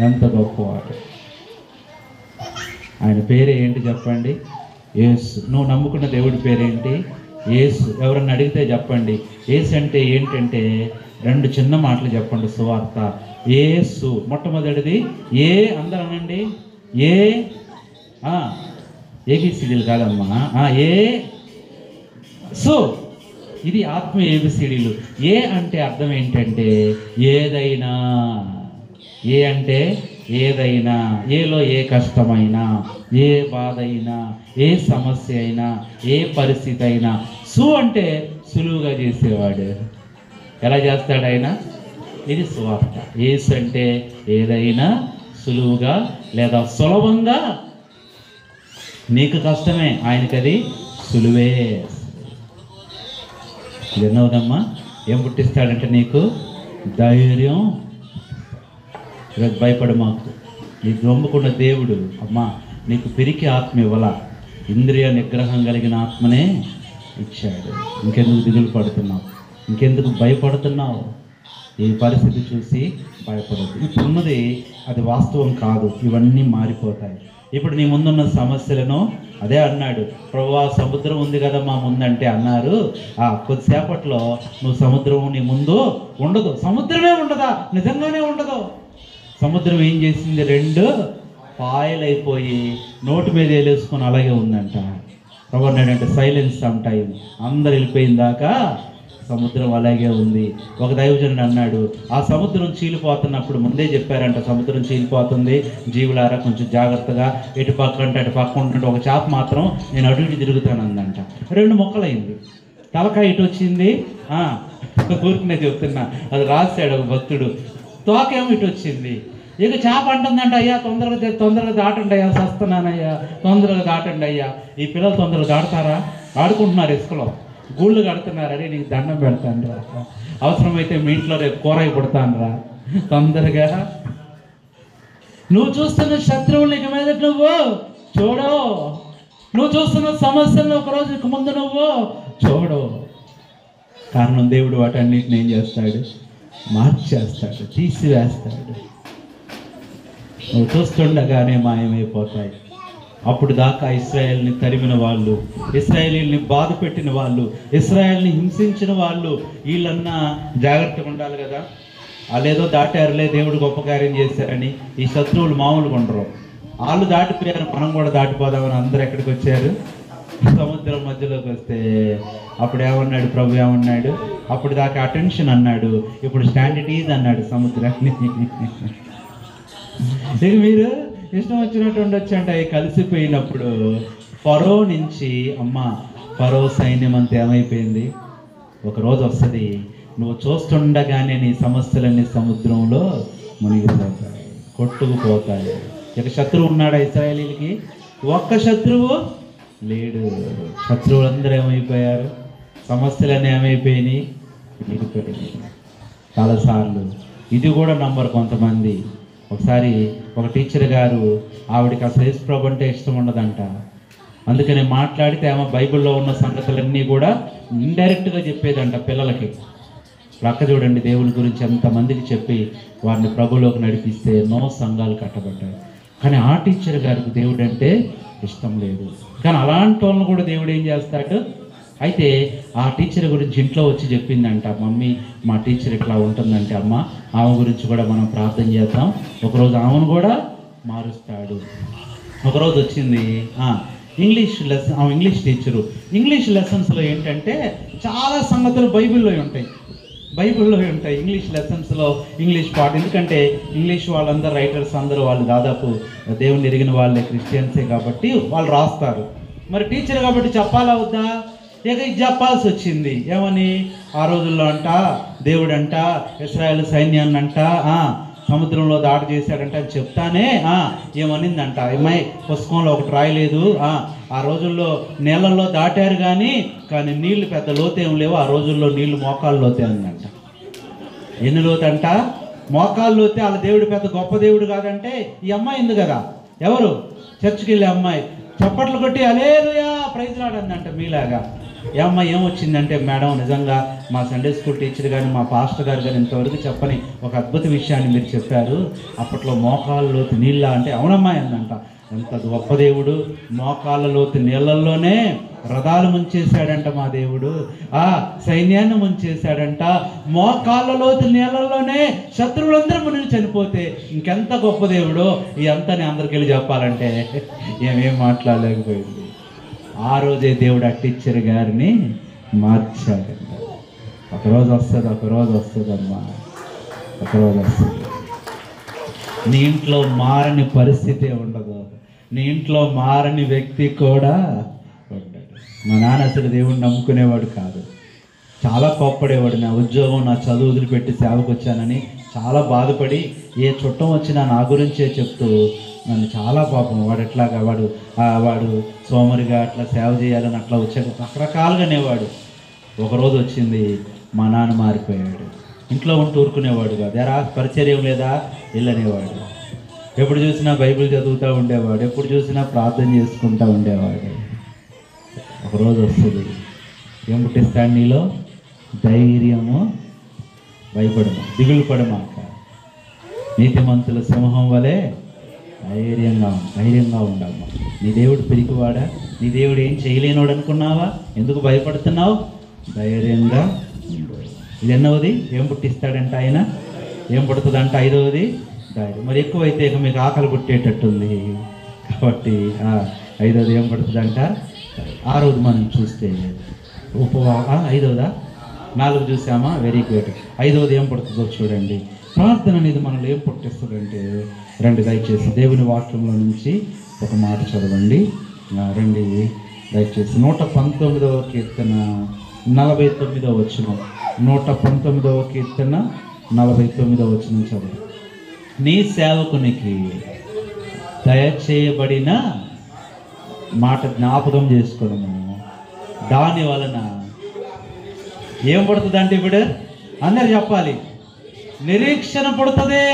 [SPEAKER 2] ఎంత గొప్పవాడు. ఆయన పేరు ఏంటి చెప్పండి? యేసు. నువ్వు నమ్ముకున్న దేవుడి పేరేంటి? యేసు. ఎవరన్నా అడిగితే చెప్పండి యేసు అంటే ఏంటంటే 2 చిన్న మాటలు చెప్పండి. సువార్త. యేసు. మొట్టమొదటిది ఏ, అందరూ అనండి. ఏబిసిడీలు కాదమ్మా, ఏ సో. ఇది ఆత్మ ఏబిసిడీలు. ఏ అంటే అర్థం ఏంటంటే ఏదైనా. ఏ అంటే ఏదైనా, ఏలో ఏ కష్టమైనా, ఏ బాధ అయినా, ఏ సమస్య అయినా, ఏ పరిస్థితి అయినా. సు అంటే సులువుగా చేసేవాడు. ఎలా చేస్తాడు ఆయన? ఇది సువార్త. యేసు అంటే ఏదైనా సులువుగా లేదా సులభంగా. నీకు కష్టమే, ఆయనకి అది సులువే. ఎన్నోదమ్మా, ఏం పుట్టిస్తాడంటే నీకు ధైర్యం. ఈరోజు భయపడు మాకు. నీకు నమ్ముకున్న దేవుడు అమ్మా నీకు పిరికి ఆత్మ ఇవ్వాల, ఇంద్రియ నిగ్రహం కలిగిన ఆత్మనే ఇచ్చాడు. ఇంకెందుకు దిగులు పడుతున్నావు? ఇంకెందుకు భయపడుతున్నావు? ఈ పరిస్థితి చూసి భయపడద్దు. ఇప్పుడున్నది అది వాస్తవం కాదు, ఇవన్నీ మారిపోతాయి. ఇప్పుడు నీ ముందున్న సమస్యలను అదే అన్నాడు, ప్రభువా సముద్రం ఉంది కదా మా ముందంటే అన్నారు, కొద్దిసేపట్లో నువ్వు సముద్రం నీ ముందు ఉండదు. సముద్రమే ఉండదా? నిజంగానే ఉండదు. సముద్రం ఏం చేసింది? 2 పాయలైపోయి నోటి మీద వేలేసుకొని అలాగే ఉందంట. ప్రభు అన్నాడంటే సైలెన్స్ సమ్ టైం. అందరు వెళ్ళిపోయిన దాకా సముద్రం అలాగే ఉంది. ఒక దైవజనుడు అన్నాడు, ఆ సముద్రం చీలిపోతున్నప్పుడు ముందే చెప్పారంట, సముద్రం చీలిపోతుంది, జీవులారా కొంచెం జాగ్రత్తగా, ఎటు పక్క అంటే అటు పక్క ఉంటుంటే ఒక చేప మాత్రం నేను అటు ఇటు తిరుగుతానందంట. 2 మొక్కలైంది. తలకాయ ఇటు వచ్చింది, ఊరికనే చెప్తున్నా, అది రాశాడు ఒక భక్తుడు. తోకేమో ఇటు వచ్చింది. ఇక చేప అంటుందంట, అయ్యా తొందరగా దాటండి అయ్యా, సస్తున్నానయ్యా, తొందరగా దాటండి అయ్యా. ఈ పిల్లలు తొందరగా దాడతారా? ఆడుకుంటున్నారు, ఇసుకలో గూళ్ళు కడుతున్నారని, నీకు దండం పెడతాను రా, అవసరమైతే మీ ఇంట్లో రేపు కూరయి పుడతాను రా, తొందరగా. నువ్వు చూస్తున్న శత్రువులు ఇక మీద నువ్వు చూడు, నువ్వు చూస్తున్న సమస్యలను ఒకరోజు ముందు నువ్వు చూడు. కారణం దేవుడు వాటన్నిటిని ఏం చేస్తాడు? మార్చేస్తాడు, తీసివేస్తాడు. నువ్వు చూస్తుండగానే మాయమైపోతాయి. అప్పుడు దాకా ఇశ్రాయేల్ని తరిమిన వాళ్ళు, ఇశ్రాయేలీల్ని బాధ పెట్టిన వాళ్ళు, ఇశ్రాయేల్ని హింసించిన వాళ్ళు, వీళ్ళన్నా జాగ్రత్తగా ఉండాలి కదా. వాళ్ళేదో దాటారులే, దేవుడు గొప్ప కార్యం చేశారని. ఈ శత్రువులు మామూలుగా ఉండరు. వాళ్ళు దాటిపోయారు, మనం కూడా దాటిపోదామని అందరూ ఎక్కడికి వచ్చారు? సముద్రం మధ్యలోకి వస్తే అప్పుడు ఏమన్నాడు ప్రభు? ఏమన్నాడు? అప్పుడు దాకా అటెన్షన్ అన్నాడు, ఇప్పుడు స్టాండర్డ్ అన్నాడు సముద్రాన్ని. ఇక మీరు ఇష్టం వచ్చినట్టు ఉండొచ్చు అంటే కలిసిపోయినప్పుడు ఫరో నుంచి ఫరో సైన్యం అంతా ఏమైపోయింది? ఒకరోజు వస్తుంది, నువ్వు చూస్తుండగానే నీ సమస్యలన్నీ సముద్రంలో మునిగిపోతాయి, కొట్టుకుపోతాయి. ఇక శత్రువు ఉన్నాడా ఇశ్రాయేలీలకి? ఒక్క శత్రువు లేడు. శత్రువులందరూ ఏమైపోయారు? సమస్యలన్నీ ఏమైపోయినాయి? మిగిలిపోయినాయి. చాలాసార్లు ఇది కూడా నమ్మరు కొంతమంది. ఒకసారి ఒక టీచర్ గారు, ఆవిడకి అసలు యేసు ప్రభు అంటే ఇష్టం ఉండదంట. అందుకని మాట్లాడితే ఆమె బైబిల్లో ఉన్న సంగతులన్నీ కూడా ఇండైరెక్ట్గా చెప్పేదంట పిల్లలకి. ప్రక్క చూడండి, దేవుని గురించి ఎంతమందికి చెప్పి వారిని ప్రభులోకి నడిపిస్తే ఎన్నో సంఘాలు కట్టబడ్డాయి. కానీ ఆ టీచర్ గారికి దేవుడు అంటే ఇష్టం లేదు. కానీ అలాంటి వాళ్ళని కూడా దేవుడు ఏం చేస్తాడు? అయితే ఆ టీచర్ గురించి ఇంట్లో వచ్చి చెప్పిందంట, మమ్మీ మా టీచర్ ఇట్లా ఉంటుందంటే, అమ్మ ఆమె గురించి కూడా మనం ప్రార్థన చేద్దాం, ఒకరోజు ఆమెను కూడా మారుస్తాడు. ఒకరోజు వచ్చింది ఇంగ్లీష్ లెసన్, ఆమె ఇంగ్లీష్ టీచరు. ఇంగ్లీష్ లెసన్స్లో ఏంటంటే చాలా సంగతులు బైబిల్లో ఉంటాయి. ఇంగ్లీష్ లెసన్స్లో ఇంగ్లీష్ పాట. ఎందుకంటే ఇంగ్లీష్ వాళ్ళందరూ రైటర్స్ అందరూ వాళ్ళు దాదాపు దేవుని ఎరిగిన వాళ్ళే, క్రిస్టియన్సే కాబట్టి వాళ్ళు రాస్తారు. మరి టీచర్ కాబట్టి చెప్పాలా వద్దా? ఇక ఇది చెప్పాల్సి వచ్చింది. ఏమని? ఆ రోజుల్లో అంట దేవుడంట ఇశ్రాయేల్ సైన్యాన్ని అంట సముద్రంలో దాడి చేశాడంట అని చెప్తానే ఏమనిందంట, ఏమై పుస్తకంలో ఒకటి రాయలేదు, ఆ రోజుల్లో నీళ్ళల్లో దాటారు కానీ నీళ్లు పెద్ద లోతేం లేవు, ఆ రోజుల్లో నీళ్లు మోకాళ్ళ లోతే అందంట. ఎన్ని లోతంట? మోకాళ్ళ లోతే. వాళ్ళ దేవుడు పెద్ద గొప్ప దేవుడు కాదంటే ఈ అమ్మాయి ఉంది కదా, ఎవరు చర్చికి వెళ్ళే అమ్మాయి, చప్పట్లు కొట్టి హల్లెలూయా ప్రైజ్ లార్డ్ అందంట మీలాగా. ఏ అమ్మాయి ఏమొచ్చిందంటే, మేడం నిజంగా మా సండే స్కూల్ టీచర్ కానీ మా పాస్టర్ గారు కానీ ఇంతవరకు చెప్పని ఒక అద్భుత విషయాన్ని మీరు చెప్పారు. అప్పట్లో మోకాళ్ళ లోతు నీళ్ళ అంటే, అవునమ్మాయి అందంట. ఎంత గొప్ప దేవుడు, మోకాళ్ళ లోతు నీళ్ళల్లోనే రథాలు ముంచేశాడంట మా దేవుడు, సైన్యాన్ని ముంచేశాడంట. మోకాళ్ళ లోతు నీళ్ళల్లోనే శత్రువులందరూ మునిగి చనిపోతే ఇంకెంత గొప్ప దేవుడో ఈ అంతని అందరికి వెళ్ళి చెప్పాలంటే ఏమేం మాట్లాడలేకపోయింది. ఆ రోజే దేవుడు ఆ టీచర్ గారిని మార్చాడంట. ఒకరోజు వస్తుందమ్మా, ఒకరోజు వస్తుంది. నీ ఇంట్లో మారని పరిస్థితి ఉండదు, నీ ఇంట్లో మారని వ్యక్తి కూడా ఉండడు. మా నాన్న అసలు దేవుడిని నమ్ముకునేవాడు కాదు, చాలా కోప్పడేవాడు. నా ఉద్యోగం, నా చదువు వదిలిపెట్టి సేవకు వచ్చానని చాలా బాధపడి ఏ చుట్టం వచ్చినా నా గురించే చెప్తూ నన్ను చాలా పాపం, వాడు ఎట్లాగా వాడు సోమరిగా అట్లా సేవ చేయాలని అట్లా వచ్చాడు, రకరకాలుగా అనేవాడు. ఒకరోజు వచ్చింది, మా నాన్న మారిపోయాడు. ఇంట్లో ఉంటూ ఊరుకునేవాడు కాదు, ఎరా పరిచర్యం లేదా వెళ్ళనేవాడు. ఎప్పుడు చూసినా బైబిల్ చదువుతూ ఉండేవాడు, ఎప్పుడు చూసినా ప్రార్థన చేసుకుంటూ ఉండేవాడు. ఒకరోజు వస్తుంది, ఏం పుట్టిస్తాడు నీలో? ధైర్యము, భయపడము, దిగులు పడమాక, నీతిమంతుల సింహం వలె ధైర్యంగా ఉండమ్మా. నీ దేవుడు పిరికివాడా? నీ దేవుడు ఏం చేయలేనోడు అనుకున్నావా? ఎందుకు భయపడుతున్నావు? ధైర్యంగా. ఇది ఎన్నవది? ఏం పుట్టిస్తాడంట ఆయన? ఏం పుడుతుందంట? 5వది ధైర్యం. మరి ఎక్కువైతే ఇక మీకు ఆకలి పుట్టేటట్టుంది కాబట్టి 5వది ఏం పడుతుందంట? ఆ రోజు మనం చూస్తే 5వదా? 4 చూసామా? Very good. 5వది ఏం పడుతుందో చూడండి. ప్రార్థన అనేది మనల్ని ఏం పుట్టిస్తుందంటే, రండి దయచేసి దేవుని వాక్యంలో నుంచి ఒక మాట చదవండి. రండి దయచేసి 119వ కీర్తన 49వ వచనం. 119వ కీర్తన 49వ వచనం చదువు. నీ సేవకునికి దయచేయబడిన మాట జ్ఞాపకం చేసుకోవడము, దాని వలన ఏం పడుతుందంటే, ఇప్పుడు అందరు చెప్పాలి, నిరీక్షణ పుడుతుంది.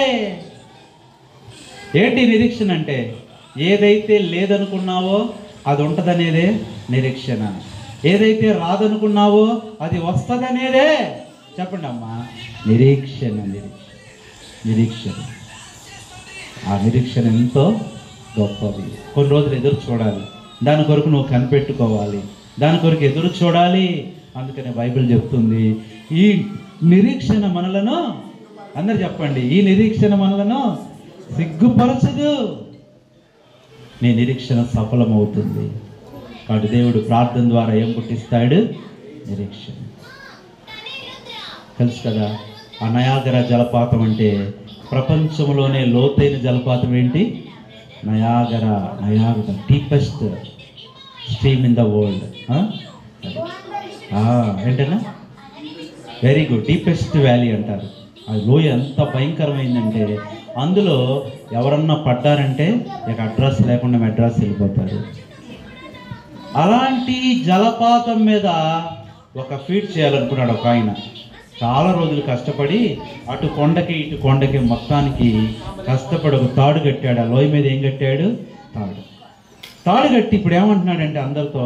[SPEAKER 2] ఏంటి నిరీక్షణ అంటే? ఏదైతే లేదనుకున్నావో అది ఉంటుందనేదే నిరీక్షణ, ఏదైతే రాదనుకున్నావో అది వస్తుందనేదే చెప్పండి అమ్మా నిరీక్షణ. ఆ నిరీక్షణ ఎంతో గొప్పది. కొన్ని రోజులు ఎదురు చూడాలి, దాని కొరకు నువ్వు కనిపెట్టుకోవాలి, దాని కొరకు ఎదురు చూడాలి. అందుకనే బైబిల్ చెప్తుంది, ఈ నిరీక్షణ మనలను, అందరు చెప్పండి, ఈ నిరీక్షణ మనలను సిగ్గుపరచదు. నీ నిరీక్షణ సఫలమవుతుంది. కాబట్టి దేవుడు ప్రార్థన ద్వారా ఏం పుట్టిస్తాడు? నిరీక్షణ. తెలుసు కదా, ఆ నయాగరా జలపాతం అంటే ప్రపంచంలోనే లోతైన జలపాతం ఏంటి? Niagara deepest stream in the world. ఏంటన్నా? Very good. డీపెస్ట్ వ్యాలీ అంటారు. ఆ లోయ ఎంత భయంకరమైందంటే అందులో ఎవరన్నా పడ్డారంటే ఇక అడ్రస్ లేకుండా మెడ్రాస్ వెళ్ళిపోతారు. అలాంటి జలపాతం మీద ఒక ఫీట్ చేయాలనుకున్నాడు ఒక ఆయన. చాలా రోజులు కష్టపడి అటు కొండకి ఇటు కొండకి మొత్తానికి కష్టపడి ఒక తాడు కట్టాడు. ఆ లోయ మీద ఏం కట్టాడు? తాడు కట్టి ఇప్పుడు ఏమంటున్నాడంటే అందరితో,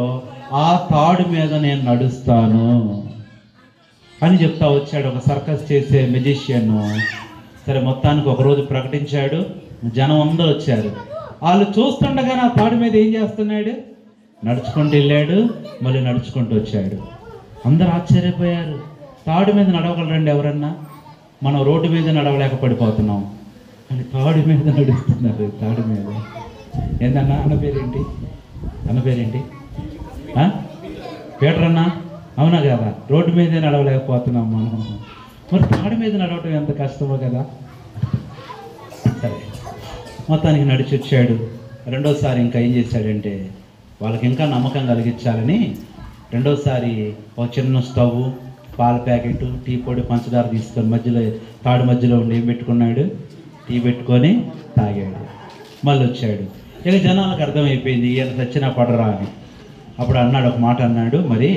[SPEAKER 2] ఆ తాడు మీద నేను నడుస్తాను. అని చెప్తా వచ్చాడు. ఒక సర్కస్ చేసే మెజిషియన్. సరే, మొత్తానికి ఒకరోజు ప్రకటించాడు. జనం అందరూ వచ్చారు. వాళ్ళు చూస్తుండగానే ఆ తాడు మీద ఏం చేస్తున్నాడు? నడుచుకుంటూ వెళ్ళాడు, మళ్ళీ నడుచుకుంటూ వచ్చాడు. అందరూ ఆశ్చర్యపోయారు. తాడు మీద నడవగలరండి ఎవరన్నా? మనం రోడ్డు మీద నడవలేక పడిపోతున్నాం, కానీ తాడు మీద నడుస్తున్నారు. తాడు మీద ఏందన్నా? అన్న పేరేంటి? అన్న పేరేంటి? పీటర్ అన్న? అవునా కదా? రోడ్డు మీదే నడవలేకపోతున్నాం మనం, మరి తాడు మీద నడవటం ఎంత కష్టమో కదా. సరే, మొత్తానికి నడిచి వచ్చాడు. రెండోసారి ఇంకా ఏం చేశాడంటే, వాళ్ళకి ఇంకా నమ్మకం కలిగించాలని రెండోసారి ఒక చిన్న స్టవ్, పాల ప్యాకెట్, టీ పొడి, పంచదార తీసుకొని మధ్యలో తాడు మధ్యలో ఉండి ఏం పెట్టుకున్నాడు? టీ పెట్టుకొని తాగాడు. మళ్ళీ వచ్చాడు. ఇక జనాలకు అర్థమైపోయింది ఈయన చచ్చినా పడరా అని. అప్పుడు అన్నాడు, ఒక మాట అన్నాడు, మరి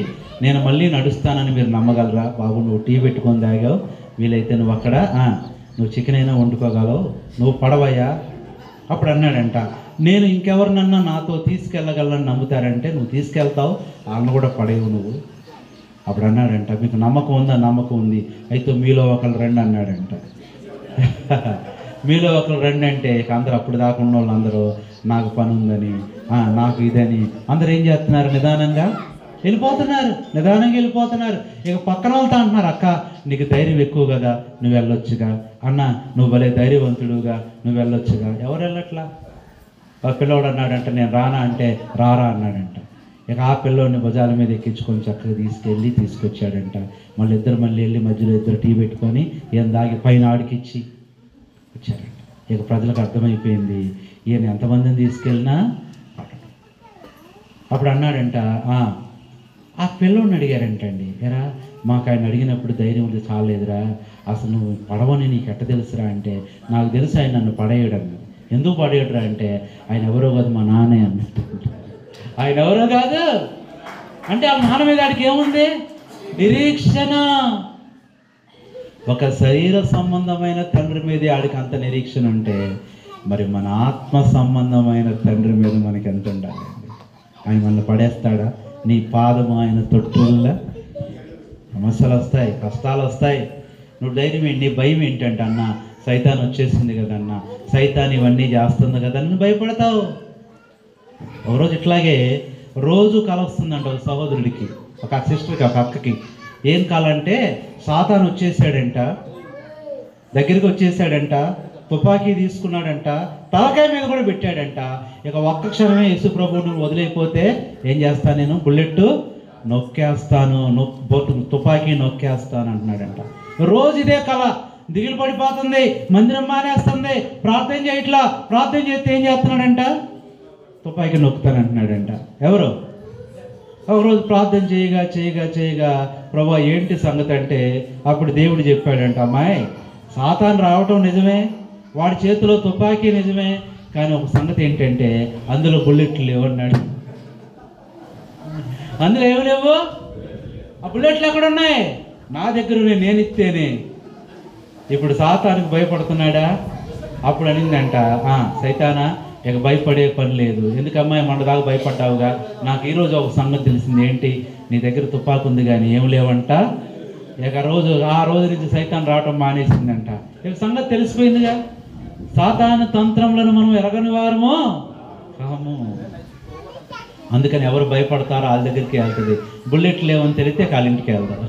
[SPEAKER 2] నేను మళ్ళీ నడుస్తానని మీరు నమ్మగలరా బాబు? నువ్వు టీ పెట్టుకొని తాగావు, వీలైతే నువ్వు అక్కడ నువ్వు చికెన్ అయినా వండుకోగలవు, నువ్వు పడవయ్యా. అప్పుడు అన్నాడంట, నేను ఇంకెవరినన్నా నాతో తీసుకెళ్ళగలని నమ్ముతారంటే నువ్వు తీసుకెళ్తావు, వాళ్ళని కూడా పడేవు నువ్వు. అప్పుడు అన్నాడంట, మీకు నమ్మకం ఉందా? నమ్మకం ఉంది, అయితే మీలో ఒకళ్ళు రండి అన్నాడంట. మీలో ఒకరు రండి అంటే అందరూ అప్పుడు దాకా ఉన్న వాళ్ళు అందరూ నాకు పని ఉందని, నాకు ఇదని అందరూ ఏం చేస్తున్నారు? నిదానంగా వెళ్ళిపోతున్నారు, నిదానంగా వెళ్ళిపోతున్నారు. ఇక పక్కన వాళ్ళతో అంటున్నారు, అక్క నీకు ధైర్యం ఎక్కువ కదా, నువ్వు వెళ్ళొచ్చుగా, అన్న నువ్వు భలే ధైర్యవంతుడుగా, నువ్వు వెళ్ళొచ్చుగా. ఎవరు వెళ్ళట్లా? ఆ పిల్లోడు అన్నాడంట, నేను రానా అంటే రారా అన్నాడంట. ఇక ఆ పిల్లోడిని భుజాల మీద ఎక్కించుకొని చక్కగా తీసుకొచ్చాడంట. మళ్ళీ వెళ్ళి మధ్యలో ఇద్దరు టీ పెట్టుకొని ఏం దాగి పైన ఆడికిచ్చి వచ్చారంట. ఇక ప్రజలకు అర్థమైపోయింది ఈయన ఎంతమందిని తీసుకెళ్ళినా. అప్పుడు అన్నాడంట, ఆ పిల్లోడిని అడిగారంటండి, ఎరా మాకు ఆయన అడిగినప్పుడు ధైర్యం ఉంది చాలేదురా, అసలు నువ్వు పడవని నీకు ఎట్ట తెలుసురా అంటే, నాకు తెలుసు ఆయన నన్ను పడేయడం. ఎందుకు పడేయడరా అంటే, ఆయన ఎవరో కాదు మా నాన్నే అన్నట్టు. ఆయన ఎవరో కాదు అంటే ఆ నాన్న మీద ఆడికి ఏముంది? నిరీక్షణ. ఒక శరీర సంబంధమైన తండ్రి మీద ఆడికి అంత నిరీక్షణ ఉంటే, మరి మన ఆత్మ సంబంధమైన తండ్రి మీద మనకి ఎంత ఉండాలండి? ఆయన మనల్ని పడేస్తాడా? నీ పాదము ఆయన తొట్టుల్లో. సమస్యలు వస్తాయి, కష్టాలు వస్తాయి, నువ్వు ధైర్యం ఏంటి? నీ భయం ఏంటంటే, అన్న సైతాన్ వచ్చేసింది కదన్న, సైతాన్ ఇవన్నీ చేస్తుంది కదా, నువ్వు భయపడతావు. ఒకరోజు ఇట్లాగే రోజు కల వస్తుందంట ఒక సహోదరుడికి, ఒక సిస్టర్కి, ఒక అక్కకి. ఏం కాలంటే సాతాను వచ్చేసాడంట, దగ్గరికి వచ్చేసాడంట, తుపాకీ తీసుకున్నాడంట, తలకాయ మీద కూడా పెట్టాడంట. ఇక ఒక్క క్షణమే యేసు ప్రభువును వదిలేకపోతే ఏం చేస్తాను నేను? బుల్లెట్ నొక్కేస్తాను, తుపాకీ నొక్కేస్తాను అంటున్నాడంట. రోజు ఇదే కళ. దిగులు పడిపోతుంది, మందిరం మానేస్తుంది, ప్రార్థన చేయట్లా. ప్రార్థన చేస్తే ఏం చేస్తున్నాడంట? తుపాకీ నొక్కుతానంటున్నాడంట. ఎవరు? ఒకరోజు ప్రార్థన చేయగా ప్రభా ఏంటి సంగతి అంటే, అప్పుడు దేవుడు చెప్పాడంట, అమ్మాయి సాతాను రావటం నిజమే, వాడి చేతిలో తుపాకీ నిజమే, కానీ ఒక సంగతి ఏంటంటే అందులో బుల్లెట్లు లేవు అన్నాడు. అందులో ఏమి లేవు? ఆ బుల్లెట్లు ఎక్కడున్నాయి? నా దగ్గర నేను ఇస్తేనే. ఇప్పుడు సాతానుకు భయపడుతున్నాడా? అప్పుడు అనిందంట, సైతానా ఇక భయపడే పని లేదు. ఎందుకమ్మాయి మొన్న దాకా భయపడ్డావుగా, నాకు ఈరోజు ఒక సంగతి తెలిసింది. ఏంటి? నీ దగ్గర తుపాకు ఉంది కానీ ఏం లేవంట. ఇక ఆ రోజు నుంచి సైతాన్ రావటం మానేసిందంట. ఇక సంగతి తెలిసిపోయిందిగా. సాతాను తంత్రములను మనం ఎరగని వారము కాము. అందుకని ఎవరు భయపడతారో వాళ్ళ దగ్గరికి వెళ్తుంది. బుల్లెట్ లేవని తెలిస్తే వాళ్ళ ఇంటికి వెళ్తారు.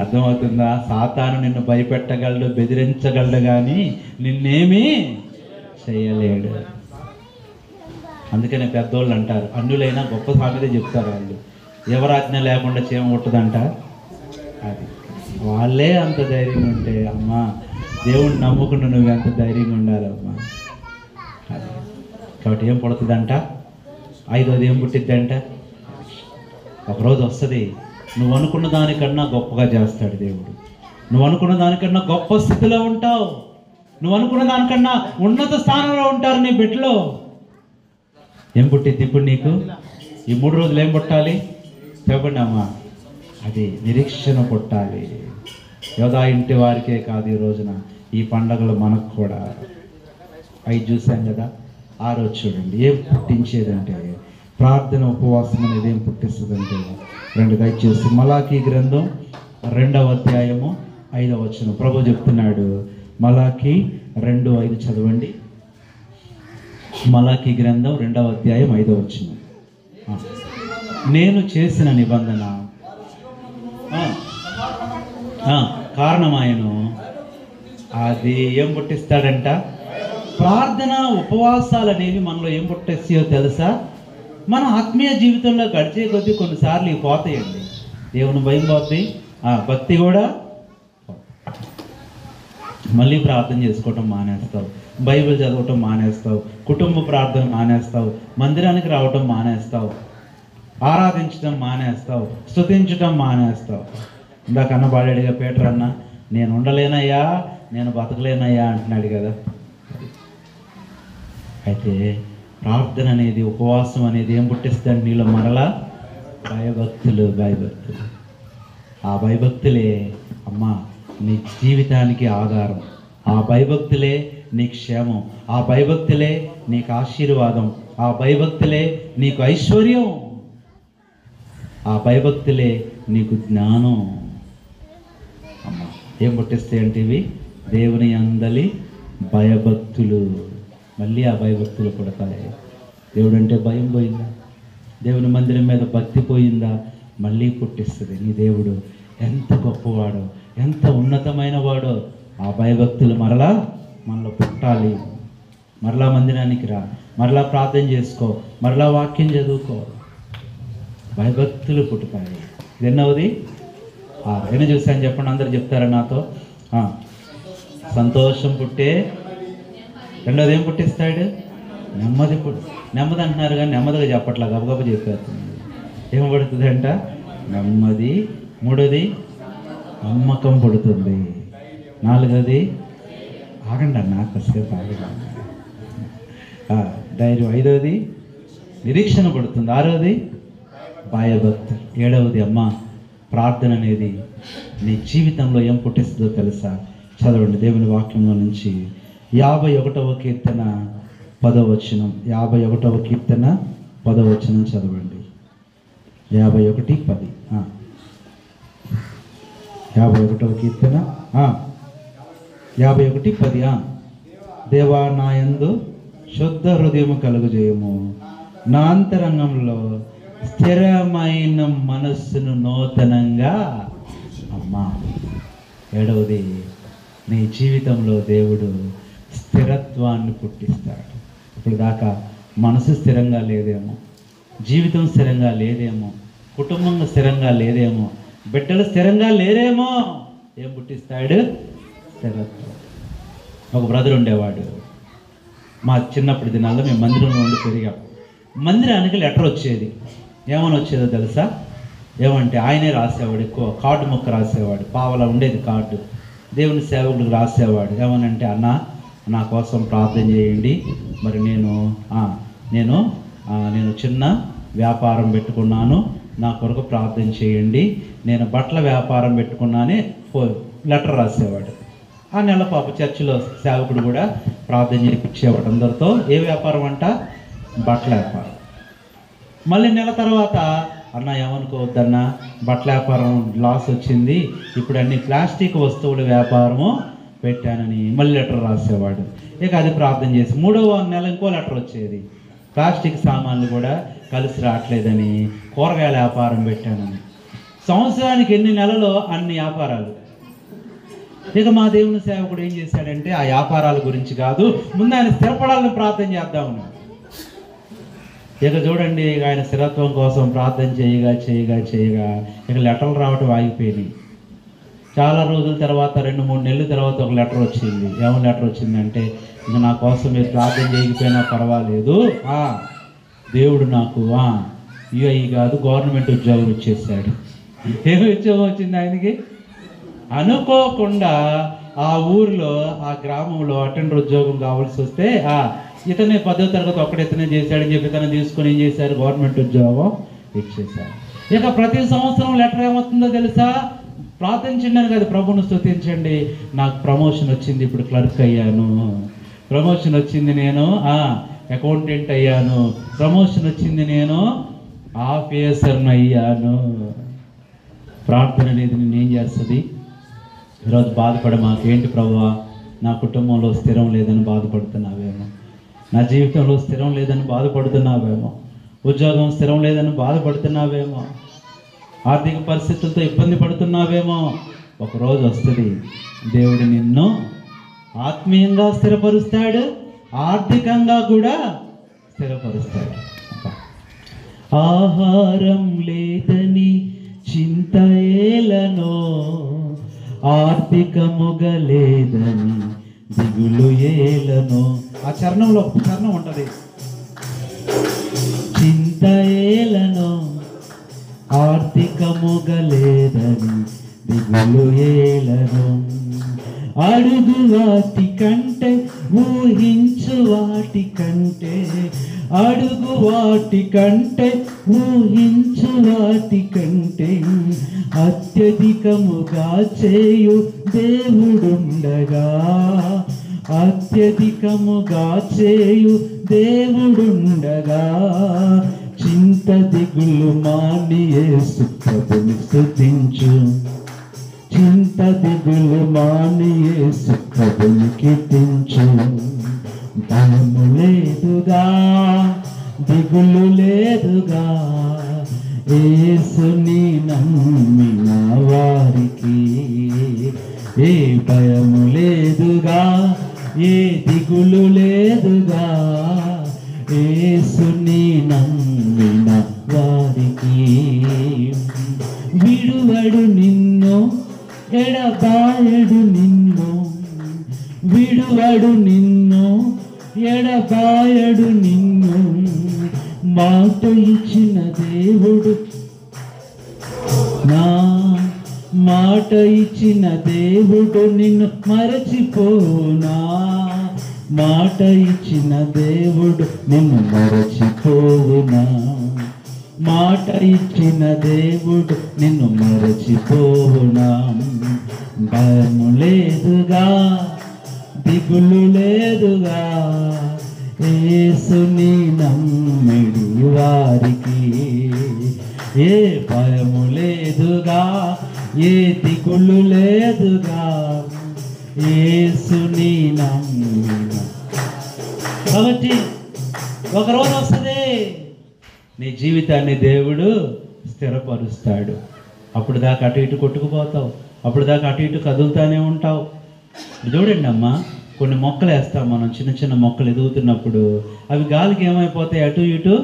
[SPEAKER 2] అర్థమవుతుందా? సాతాను నిన్ను భయపెట్టగలడు, బెదిరించగలడు, కానీ నిన్నేమీ చేయలేడు. అందుకనే పెద్దోళ్ళు అంటారు, అన్యులైనా గొప్ప సామెత చెప్తారు వాళ్ళు, ఎవరాజ్ఞ లేకుండా చీమ కొట్టదంట. అది వాళ్ళే అంత ధైర్యంగా ఉంటే, అమ్మా దేవుడిని నమ్ముకుంటూ నువ్వు ఎంత ధైర్యంగా ఉండాలమ్మా. అది కాబట్టి ఏం పుడుతుందంట? ఐదోది ఏం పుట్టిద్దంట? ఒకరోజు వస్తుంది, నువ్వు అనుకున్న దానికన్నా గొప్పగా చేస్తాడు దేవుడు. నువ్వు అనుకున్న దానికన్నా గొప్ప స్థితిలో ఉంటావు. నువ్వు అనుకున్న దానికన్నా ఉన్నత స్థానంలో ఉంటారు నీ బిడ్డలో. ఏం పుట్టిద్ది ఇప్పుడు నీకు? ఈ 3 రోజులు ఏం పుట్టాలి చెప్పండి అమ్మా? అది నిరీక్షణ పుట్టాలి. యోధా ఇంటి వారికే కాదు, ఈ రోజున ఈ పండగలు మనకు కూడా. అవి చూసాం కదా. ఆ రోజు చూడండి ఏం పుట్టించేదంటే ప్రార్థన ఉపవాసం అనేది ఏం పుట్టిస్తుందంటే రెండు దయచేసి మలాకీ గ్రంథం 2వ అధ్యాయము 5వ వచనం ప్రభు చెప్తున్నాడు. మలాకీ 2:5 చదవండి. మలాకీ గ్రంథం 2వ అధ్యాయం 5వ వచనం. నేను చేసిన నిబంధన కారణమాయను. అది ఏం పుట్టిస్తాడంట? ప్రార్థన ఉపవాసాలు అనేవి మనలో ఏం పుట్టేస్తాయో తెలుసా? మన ఆత్మీయ జీవితంలో గడిచే కొద్దీ కొన్నిసార్లు ఇవి పోతాయండి. దేవుని భయం పోతాయి, భక్తి కూడా. మళ్ళీ ప్రార్థన చేసుకోవటం మానేస్తావు, బైబిల్ చదవటం మానేస్తావు, కుటుంబ ప్రార్థన మానేస్తావు, మందిరానికి రావటం మానేస్తావు, ఆరాధించడం మానేస్తావు, స్తుతించటం మానేస్తావు. ఇందాక అన్నబాడాడిగా పేటర్ అన్న, నేను ఉండలేనయ్యా, నేను బతకలేనయ్యా అంటున్నాడు కదా. అయితే ప్రార్థన అనేది, ఉపవాసం అనేది ఏం పుట్టిస్తుంది నీలో? మరలా భయభక్తులు. ఆ భయభక్తులే అమ్మా నీ జీవితానికి ఆధారం. ఆ భయభక్తులే నీ క్షేమం. ఆ భయభక్తులే నీకు ఆశీర్వాదం. ఆ భయభక్తులే నీకు ఐశ్వర్యం. ఆ భయభక్తులే నీకు జ్ఞానం. అమ్మా ఏం పుట్టిస్తాయి అంటే ఇవి దేవుని అందలి భయభక్తులు. మళ్ళీ ఆ భయభక్తులు పుడతాయి. దేవుడు అంటే భయం పోయిందా? దేవుని మందిరం మీద భక్తి పోయిందా? మళ్ళీ పుట్టిస్తుంది. నీ దేవుడు ఎంత గొప్పవాడో, ఎంత ఉన్నతమైన వాడో. ఆ భయభక్తులు మరలా మనలో పుట్టాలి. మరలా మందిరానికి రా, మరలా ప్రార్థన చేసుకో, మరలా వాక్యం చదువుకో. భయభక్తులు పుట్టుతాయి. ఎన్నవది? ఎన్ని చూసాను చెప్పండి, అందరు చెప్తారా నాతో? సంతోషం పుట్టే. రెండోది ఏం పుట్టిస్తాడు? నెమ్మది నెమ్మది అంటున్నారు కానీ నెమ్మదిగా చెప్పట్లా, గబగబ చెప్పేస్తుంది. ఏం పడుతుంది అంట? నెమ్మది. మూడోది నమ్మకం పుడుతుంది. నాలుగోది ఆగండి అన్న, కాసేపు ఆగండి, ధైర్యం. ఐదవది నిరీక్షణ పడుతుంది. ఆరోది భయభక్తి. ఏడవది అమ్మ ప్రార్థన అనేది నీ జీవితంలో ఏం పుట్టిస్తుందో తెలుసా? చదవండి దేవుని వాక్యంలో నుంచి 51వ కీర్తన 10వ వచనం. 51వ కీర్తన 10వ వచనం చదవండి. 51:10. 51వ కీర్తన 51:10. దేవా నా యందు శుద్ధ హృదయము కలుగజేయము, నా అంతరంగంలో స్థిరమైన మనస్సును నూతనంగా. అమ్మా ఏడవది నీ జీవితంలో దేవుడు స్థిరత్వాన్ని పుట్టిస్తాడు. ఇప్పుడు దాకా మనసు స్థిరంగా లేదేమో, జీవితం స్థిరంగా లేదేమో, కుటుంబం స్థిరంగా లేదేమో, బిడ్డలు స్థిరంగా లేరేమో. ఏం పుట్టిస్తాడు? స్థిరత్వం. ఒక బ్రదర్ ఉండేవాడు. మా చిన్నప్పటి దినాల్లో మేము మందిరంలో ఉండి పెరిగాం. మందిరానికి లెటర్ వచ్చేది. ఏమని వచ్చేదో తెలుసా? ఏమంటే ఆయనే రాసేవాడు. ఎక్కువ కార్డు ముక్క రాసేవాడు. పావలా ఉండేది కార్డు. దేవుని సేవకుడికి రాసేవాడు. ఏమనంటే, అన్న నా కోసం ప్రార్థన చేయండి. మరి నేను చిన్న వ్యాపారం పెట్టుకున్నాను, నా కొరకు ప్రార్థన చేయండి. నేను బట్టల వ్యాపారం పెట్టుకున్నానే లెటర్ రాసేవాడు. ఆ నెల పాప చర్చిలో సేవకుడు కూడా ప్రార్థన చేయించేవాడు అందరితో. ఏ వ్యాపారం అంట? బట్టల వ్యాపారం. మళ్ళీ నెల తర్వాత, అన్న ఏమనుకోవద్దన్న, బట్టల వ్యాపారం లాస్ వచ్చింది, ఇప్పుడు అన్ని ప్లాస్టిక్ వస్తువుల వ్యాపారము పెట్టానని మళ్ళీ లెటర్ రాసేవాడు. ఇక అది ప్రార్థన చేసి 3వ నెల ఇంకో లెటర్ వచ్చేది. ప్లాస్టిక్ సామాన్లు కూడా కలిసి రావట్లేదని కూరగాయల వ్యాపారం పెట్టానని. సంవత్సరానికి ఎన్ని నెలలో అన్ని వ్యాపారాలు. ఇక మా దేవుని సేవకుడు ఏం చేశాడంటే, ఆ వ్యాపారాల గురించి కాదు, ముందు ఆయన స్థిరపడాలని ప్రార్థన చేద్దామని. ఇక చూడండి, ఆయన స్థిరత్వం కోసం ప్రార్థన చేయగా ఇక లెటర్లు రావటం ఆగిపోయినాయి. చాలా రోజుల తర్వాత 2-3 నెలల తర్వాత ఒక లెటర్ వచ్చింది. ఏమో లెటర్ వచ్చిందంటే, ఇక నా కోసం మీరు ప్రార్థన చేయకపోయినా పర్వాలేదు, దేవుడు నాకు యుఐ కాదు గవర్నమెంట్ ఉద్యోగం ఇచ్చేసాడు. ఏమి ఉద్యోగం వచ్చింది ఆయనకి? అనుకోకుండా ఆ ఊరిలో, ఆ గ్రామంలో అటెండర్ ఉద్యోగం కావాల్సి వస్తే ఇతనే 10వ తరగతి ఒక్కడితనే చేశాడని చెప్పి ఇతను తీసుకొని ఏం చేశారు? గవర్నమెంట్ ఉద్యోగం ఇచ్చేశారు. ఇక ప్రతి సంవత్సరం లెటర్ ఏమవుతుందో తెలుసా? ప్రార్థించండి అని కాదు, ప్రభువును స్తుతించండి, నాకు ప్రమోషన్ వచ్చింది, ఇప్పుడు క్లర్క్ అయ్యాను, ప్రమోషన్ వచ్చింది, నేను అకౌంటెంట్ అయ్యాను, ప్రమోషన్ వచ్చింది, నేను ఆఫీసర్ని అయ్యాను. ప్రార్థన అనేది నేనేం చేస్తుంది? ఈరోజు బాధపడ మాకేంటి ప్రభువా, నా కుటుంబంలో స్థిరం లేదని బాధపడుతున్నావేమో, నా జీవితంలో స్థిరం లేదని బాధపడుతున్నావేమో, ఉద్యోగం స్థిరం లేదని బాధపడుతున్నావేమో, ఆర్థిక పరిస్థితులతో ఇబ్బంది పడుతున్నావేమో. ఒకరోజు వస్తుంది, దేవుడు నిన్ను ఆత్మీయంగా స్థిరపరుస్తాడు, ఆర్థికంగా కూడా స్థిరపరుస్తాడు. ఆహారం లేదని చింత ఏలనో, ఆర్థికముగా లేదని దిగులు ఏలనో. ఆ చరణంలో ఒక చరణం ఉంటుంది, చింత ఏలనో, ఆర్థికముగా లేదని దిగులు ఏలనో. అడుగు వాటి కంటే ఊహించు వాటి కంటే, అడుగు వాటి కంటే ఊహించు వాటి కంటే అత్యధికముగా చేయు దేవుడుండగా, అత్యధికముగా చేయు దేవుడుండగా, చింత దిగులు మాని యేసు ప్రభుని స్తుతించు, చింత దిగులు మాని యేసు ప్రభుని కీర్తించు. భయము లేదుగా, దిగులు లేదుగా, యేసుని నమ్మిన వారికి ఏ భయము లేదుగా, ఏ దిగులు లేదుగా, యేసుని నమ్మిన వారికి. విడువడు నిన్ను, ఎడబాయడు నిన్ను, విడువడు నిన్ను, ఎడబాయడు నిన్ను. మాట ఇచ్చిన దేవుడు, నా మాట ఇచ్చిన దేవుడు నిన్ను మరచిపోనా, మాట ఇచ్చిన దేవుడు నిన్ను మరచిపోవునా, మాట ఇచ్చిన దేవుడు నిన్ను మరచిపోవునా. భయము లేదుగా, దిగులు లేదుగా, యేసుని నమ్మిడి వారికి ఏ భయము లేదుగా, ఏ దిగులు లేదుగా, యేసుని నమ్మిన. కాబట్టి ఒకరోజు వస్తుంది, నీ జీవితాన్ని దేవుడు స్థిరపరుస్తాడు. అప్పుడు దాకా అటు ఇటు కొట్టుకుపోతావు, అప్పుడు దాకా అటు ఇటు కదులుతానే ఉంటావు. చూడండి అమ్మా, కొన్ని మొక్కలు వేస్తాం మనం, చిన్న చిన్న మొక్కలు ఎదుగుతున్నప్పుడు అవి గాలికి ఏమైపోతాయి, అటు ఇటు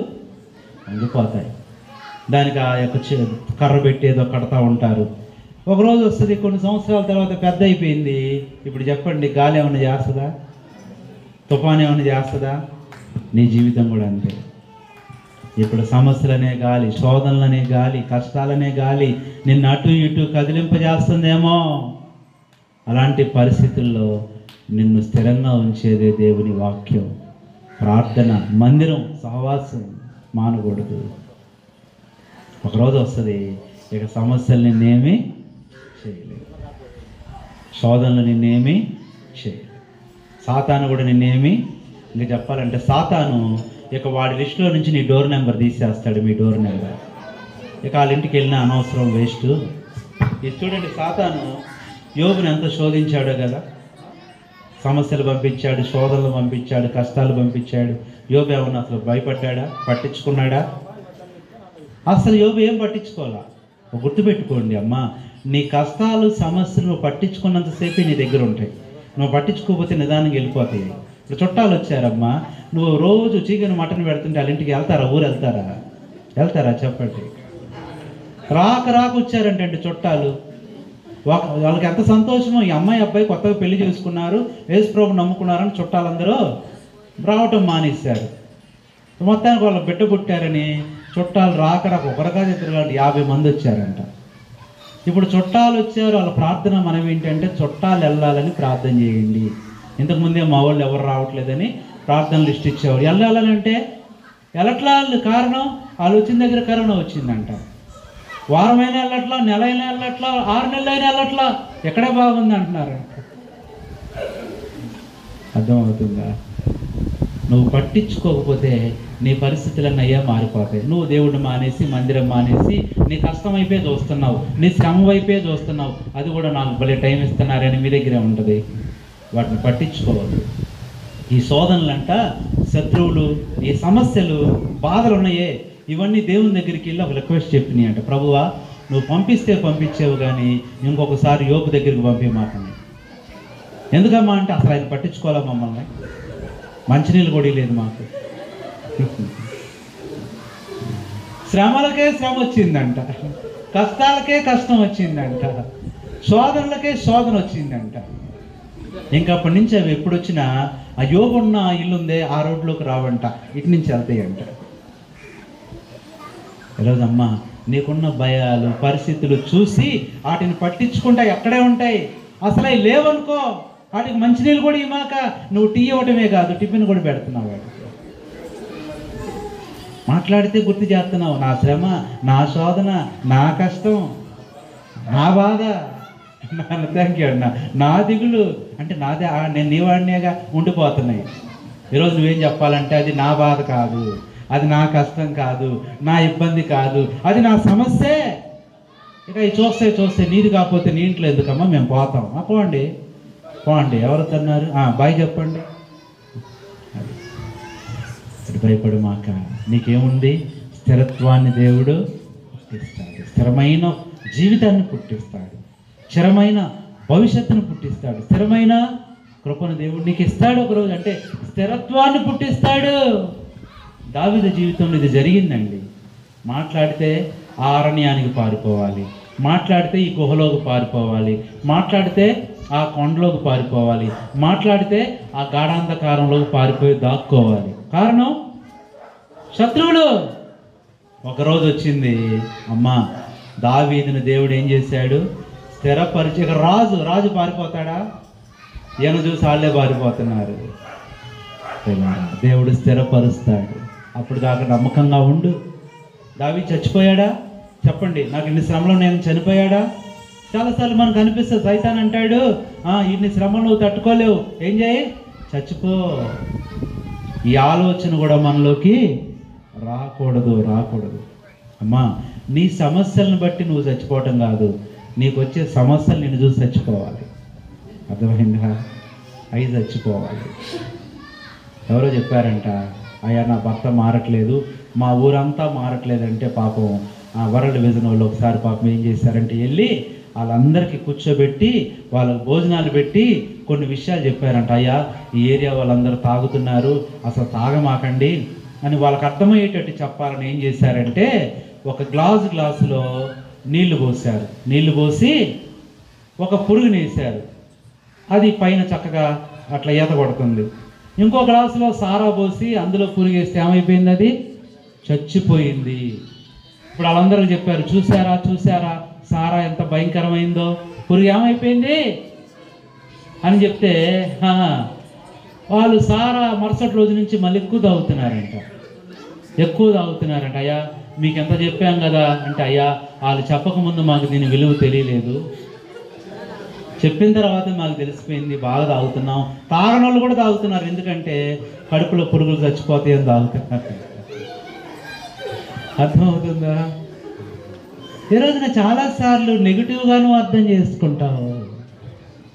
[SPEAKER 2] వంగిపోతాయి. దానికి ఆ యొక్క కర్ర పెట్టి ఏదో కడతా ఉంటారు. ఒకరోజు వస్తుంది, కొన్ని సంవత్సరాల తర్వాత పెద్ద అయిపోయింది. ఇప్పుడు చెప్పండి, గాలి ఏమైనా చేస్తుందా? తుఫాను ఏమైనా చేస్తుందా? నీ జీవితం కూడా అంతే. ఇప్పుడు సమస్యలనే గాలి, శోధనలనే గాలి, కష్టాలనే గాలి నిన్ను అటు ఇటు కదిలింపజేస్తుందేమో. అలాంటి పరిస్థితుల్లో నిన్ను స్థిరంగా ఉంచేదే దేవుని వాక్యం, ప్రార్థన, మందిరం, సహవాసం మానకూడదు. ఒకరోజు వస్తుంది, ఇక సమస్యలు నిన్నేమీ చేయలేదు, శోధనలు నిన్నేమీ చేయలేదు, సాతాను కూడా నిన్నేమీ. ఇంకా చెప్పాలంటే సాతాను ఇక వాడి లిస్టులో నుంచి నీ డోర్ నెంబర్ తీసేస్తాడు, మీ డోర్ నెంబర్. ఇక వాళ్ళ ఇంటికి వెళ్ళినా అనవసరం, వేస్ట్. ఇది చూడండి, సాతాను యోబుని ఎంత శోధించాడో కదా, సమస్యలు పంపించాడు, శోధనలు పంపించాడు, కష్టాలు పంపించాడు. యోబు ఏమన్నా అసలు భయపడ్డా, పట్టించుకున్నాడా? అసలు యోబు ఏం పట్టించుకోవాలా? గుర్తుపెట్టుకోండి అమ్మా, నీ కష్టాలు సమస్యలు నువ్వు పట్టించుకున్నంతసేపే నీ దగ్గర ఉంటాయి, నువ్వు పట్టించుకోకపోతే నిదానంగా వెళ్ళిపోతాయి. ఇప్పుడు చుట్టాలు వచ్చారమ్మా, నువ్వు రోజు చికెన్ మటన్ పెడుతుంటే వాళ్ళ ఇంటికి వెళ్తారా? ఊరు వెళ్తారా చెప్పండి? రాక వచ్చారంటే చుట్టాలు, వాళ్ళకి ఎంత సంతోషమో. ఈ అమ్మాయి అబ్బాయి కొత్తగా పెళ్లి చేసుకున్నారు, యేసుప్రభుని నమ్ముకున్నారని చుట్టాలందరూ రావటం మానేశారు. మొత్తానికి వాళ్ళ బిడ్డ పుట్టారని చుట్టాలు రాక ఒకరిగా ఇద్దరు 50 మంది వచ్చారంట. ఇప్పుడు చుట్టాలు వచ్చారు, వాళ్ళ ప్రార్థన మనం ఏంటంటే చుట్టాలు వెళ్ళాలని ప్రార్థన చేయండి. ఇంతకుముందే మా వాళ్ళు ఎవరు రావట్లేదని ప్రార్థన లిస్ట్ ఇచ్చేవారు. వెళ్ళాలంటే వెళ్ళట్లా, కారణం వాళ్ళు వచ్చిన దగ్గర కరోనా వచ్చిందంట. వారమైనా వెళ్ళట్లా, నెల అయినా వెళ్ళట్లా, 6 నెలలైనా వెళ్ళట్లా, ఎక్కడే బాగుంది అంటున్నారు. అర్థమవుతుందా? నువ్వు పట్టించుకోకపోతే నీ పరిస్థితులన్నీ అయ్యా మారిపోతాయి. నువ్వు దేవుడిని మానేసి, మందిరం మానేసి, నీ కష్టం అయిపోయి చూస్తున్నావు, నీ శ్రమ వైపే చూస్తున్నావు. అది కూడా నాకు భలే టైం ఇస్తున్నారని మీ దగ్గరే ఉంటుంది. వాటిని పట్టించుకోవద్దు. ఈ శోధనలంట, శత్రువులు, ఈ సమస్యలు, బాధలు ఉన్నాయే, ఇవన్నీ దేవుని దగ్గరికి వెళ్ళి ఒక రిక్వెస్ట్ చెప్పినాయి అంట. ప్రభువా, నువ్వు పంపిస్తే పంపించేవు, కానీ ఇంకొకసారి యోబు దగ్గరికి పంపించమాకండి. ఎందుకమ్మా అంటే అసలు ఆయన పట్టించుకోవాలా మమ్మల్ని, మంచినీళ్ళు కూడా లేదు మాకు. శ్రమలకే శ్రమ వచ్చిందంట, కష్టాలకే కష్టం వచ్చిందంట, శోధనలకే శోధన వచ్చిందంట. ఇంకా అప్పటి నుంచి అవి ఎప్పుడు వచ్చినా ఆ యోబు ఉన్న ఇల్లు ఉందే ఆ రోడ్లోకి రావంట, ఇటు నుంచి వెళ్తాయి అంట. ఈరోజు అమ్మ, నీకున్న భయాలు, పరిస్థితులు చూసి వాటిని పట్టించుకుంటా ఎక్కడే ఉంటాయి. అసలు అవి లేవనుకో, వాటికి మంచినీళ్ళు కూడా ఇవ్వక నువ్వు టీ ఇవ్వటమే కాదు, టిఫిన్ కూడా పెడుతున్నావు. వాటికి మాట్లాడితే గుర్తు చేస్తున్నావు, నా శ్రమ, నా శోధన, నా కష్టం, నా బాధ, థ్యాంక్ యూ అన్న, నా దిగులు అంటే నాదే, నేను నీ వాడినేగా ఉండిపోతున్నాయి. ఈరోజు నువ్వేం చెప్పాలంటే అది నా బాధ కాదు, అది నా కష్టం కాదు, నా ఇబ్బంది కాదు, అది నా సమస్యే. ఇక ఈ చూస్తే నీది కాకపోతే నీ ఇంట్లో ఎందుకమ్మా, మేము పోతాం. పోండి పోండి, ఎవరు అన్నారు, బాయ్ చెప్పండి. అది భయపడు మాక, నీకేముంది? స్థిరత్వాన్ని దేవుడు పుట్టిస్తాడు, స్థిరమైన జీవితాన్ని పుట్టిస్తాడు, స్థిరమైన భవిష్యత్తును పుట్టిస్తాడు, స్థిరమైన కృపను దేవుడు నీకు ఇస్తాడు ఒకరోజు. అంటే స్థిరత్వాన్ని పుట్టిస్తాడు. దావీదు జీవితంలో ఇది జరిగిందండి. మాట్లాడితే ఆ అరణ్యానికి పారిపోవాలి, మాట్లాడితే ఈ గుహలోకి పారిపోవాలి, మాట్లాడితే ఆ కొండలోకి పారిపోవాలి, మాట్లాడితే ఆ గాఢాంధకారంలోకి పారిపోయి దాక్కోవాలి. కారణం శత్రువులు. ఒకరోజు వచ్చింది, అమ్మా దావీదుని దేవుడు ఏం చేశాడు? స్థిరపరిచి. రాజు పారిపోతాడా? ఈయన చూసి వాళ్ళే పారిపోతున్నారు. దేవుడు స్థిరపరుస్తాడు. అప్పుడు దాకా నమ్మకంగా ఉండు. దావీదు చచ్చిపోయాడా? చెప్పండి, నాకు ఇన్ని శ్రమలో నేను చనిపోయాడా? చాలాసార్లు మనకు అనిపిస్తుంది, సైతాన్ అంటాడు, ఇన్ని శ్రమలు నువ్వు తట్టుకోలేవు, ఏం చేయి, చచ్చిపో. ఈ ఆలోచన కూడా మనలోకి రాకూడదు. అమ్మా, నీ సమస్యలను బట్టి నువ్వు చచ్చిపోవటం కాదు, నీకు వచ్చే సమస్యలు నిన్ను చూసి చచ్చిపోవాలి. అర్థమైందా? అవి చచ్చిపోవాలి. ఎవరో చెప్పారంట, అయ్యా నా భర్త మారట్లేదు, మా ఊరంతా మారట్లేదంటే పాపం ఆ వరల్డ్ విజన్ వాళ్ళు ఒకసారి పాపం ఏం చేశారంటే వెళ్ళి వాళ్ళందరికీ కూర్చోబెట్టి వాళ్ళకి భోజనాలు పెట్టి కొన్ని విషయాలు చెప్పారంట. అయ్యా, ఈ ఏరియా వాళ్ళందరూ తాగుతున్నారు, అసలు తాగమాకండి అని వాళ్ళకి అర్థమయ్యేటట్టు చెప్పాలని ఏం చేశారంటే ఒక గ్లాసులో నీళ్లు పోసారు. నీళ్లు పోసి ఒక పురుగుని వేశారు. అది పైన చక్కగా అట్లా ఈత కొడుతుంది. ఇంకో గ్లాసులో సారా పోసి అందులో పురుగు వేస్తే ఏమైపోయింది? అది చచ్చిపోయింది. ఇప్పుడు వాళ్ళందరూ చెప్పారు, చూసారా సారా ఎంత భయంకరమైందో, పురుగు ఏమైపోయింది అని చెప్తే వాళ్ళు సారా మరుసటి రోజు నుంచి మళ్ళీ ఎక్కువ తాగుతున్నారంట. అయ్యా మీకు ఎంత చెప్పాం కదా అంటే, అయ్యా వాళ్ళు చెప్పకముందు మాకు దీని విలువ తెలియలేదు, చెప్పిన తర్వాత మాకు తెలిసిపోయింది, బాగా తాగుతున్నాం. తాగని వాళ్ళు కూడా తాగుతున్నారు, ఎందుకంటే కడుపులో పురుగులు చచ్చిపోతాయి అని తాగుతున్నారు. అర్థమవుతుందా? ఈ రోజున చాలాసార్లు నెగిటివ్గాను అర్థం చేసుకుంటావు.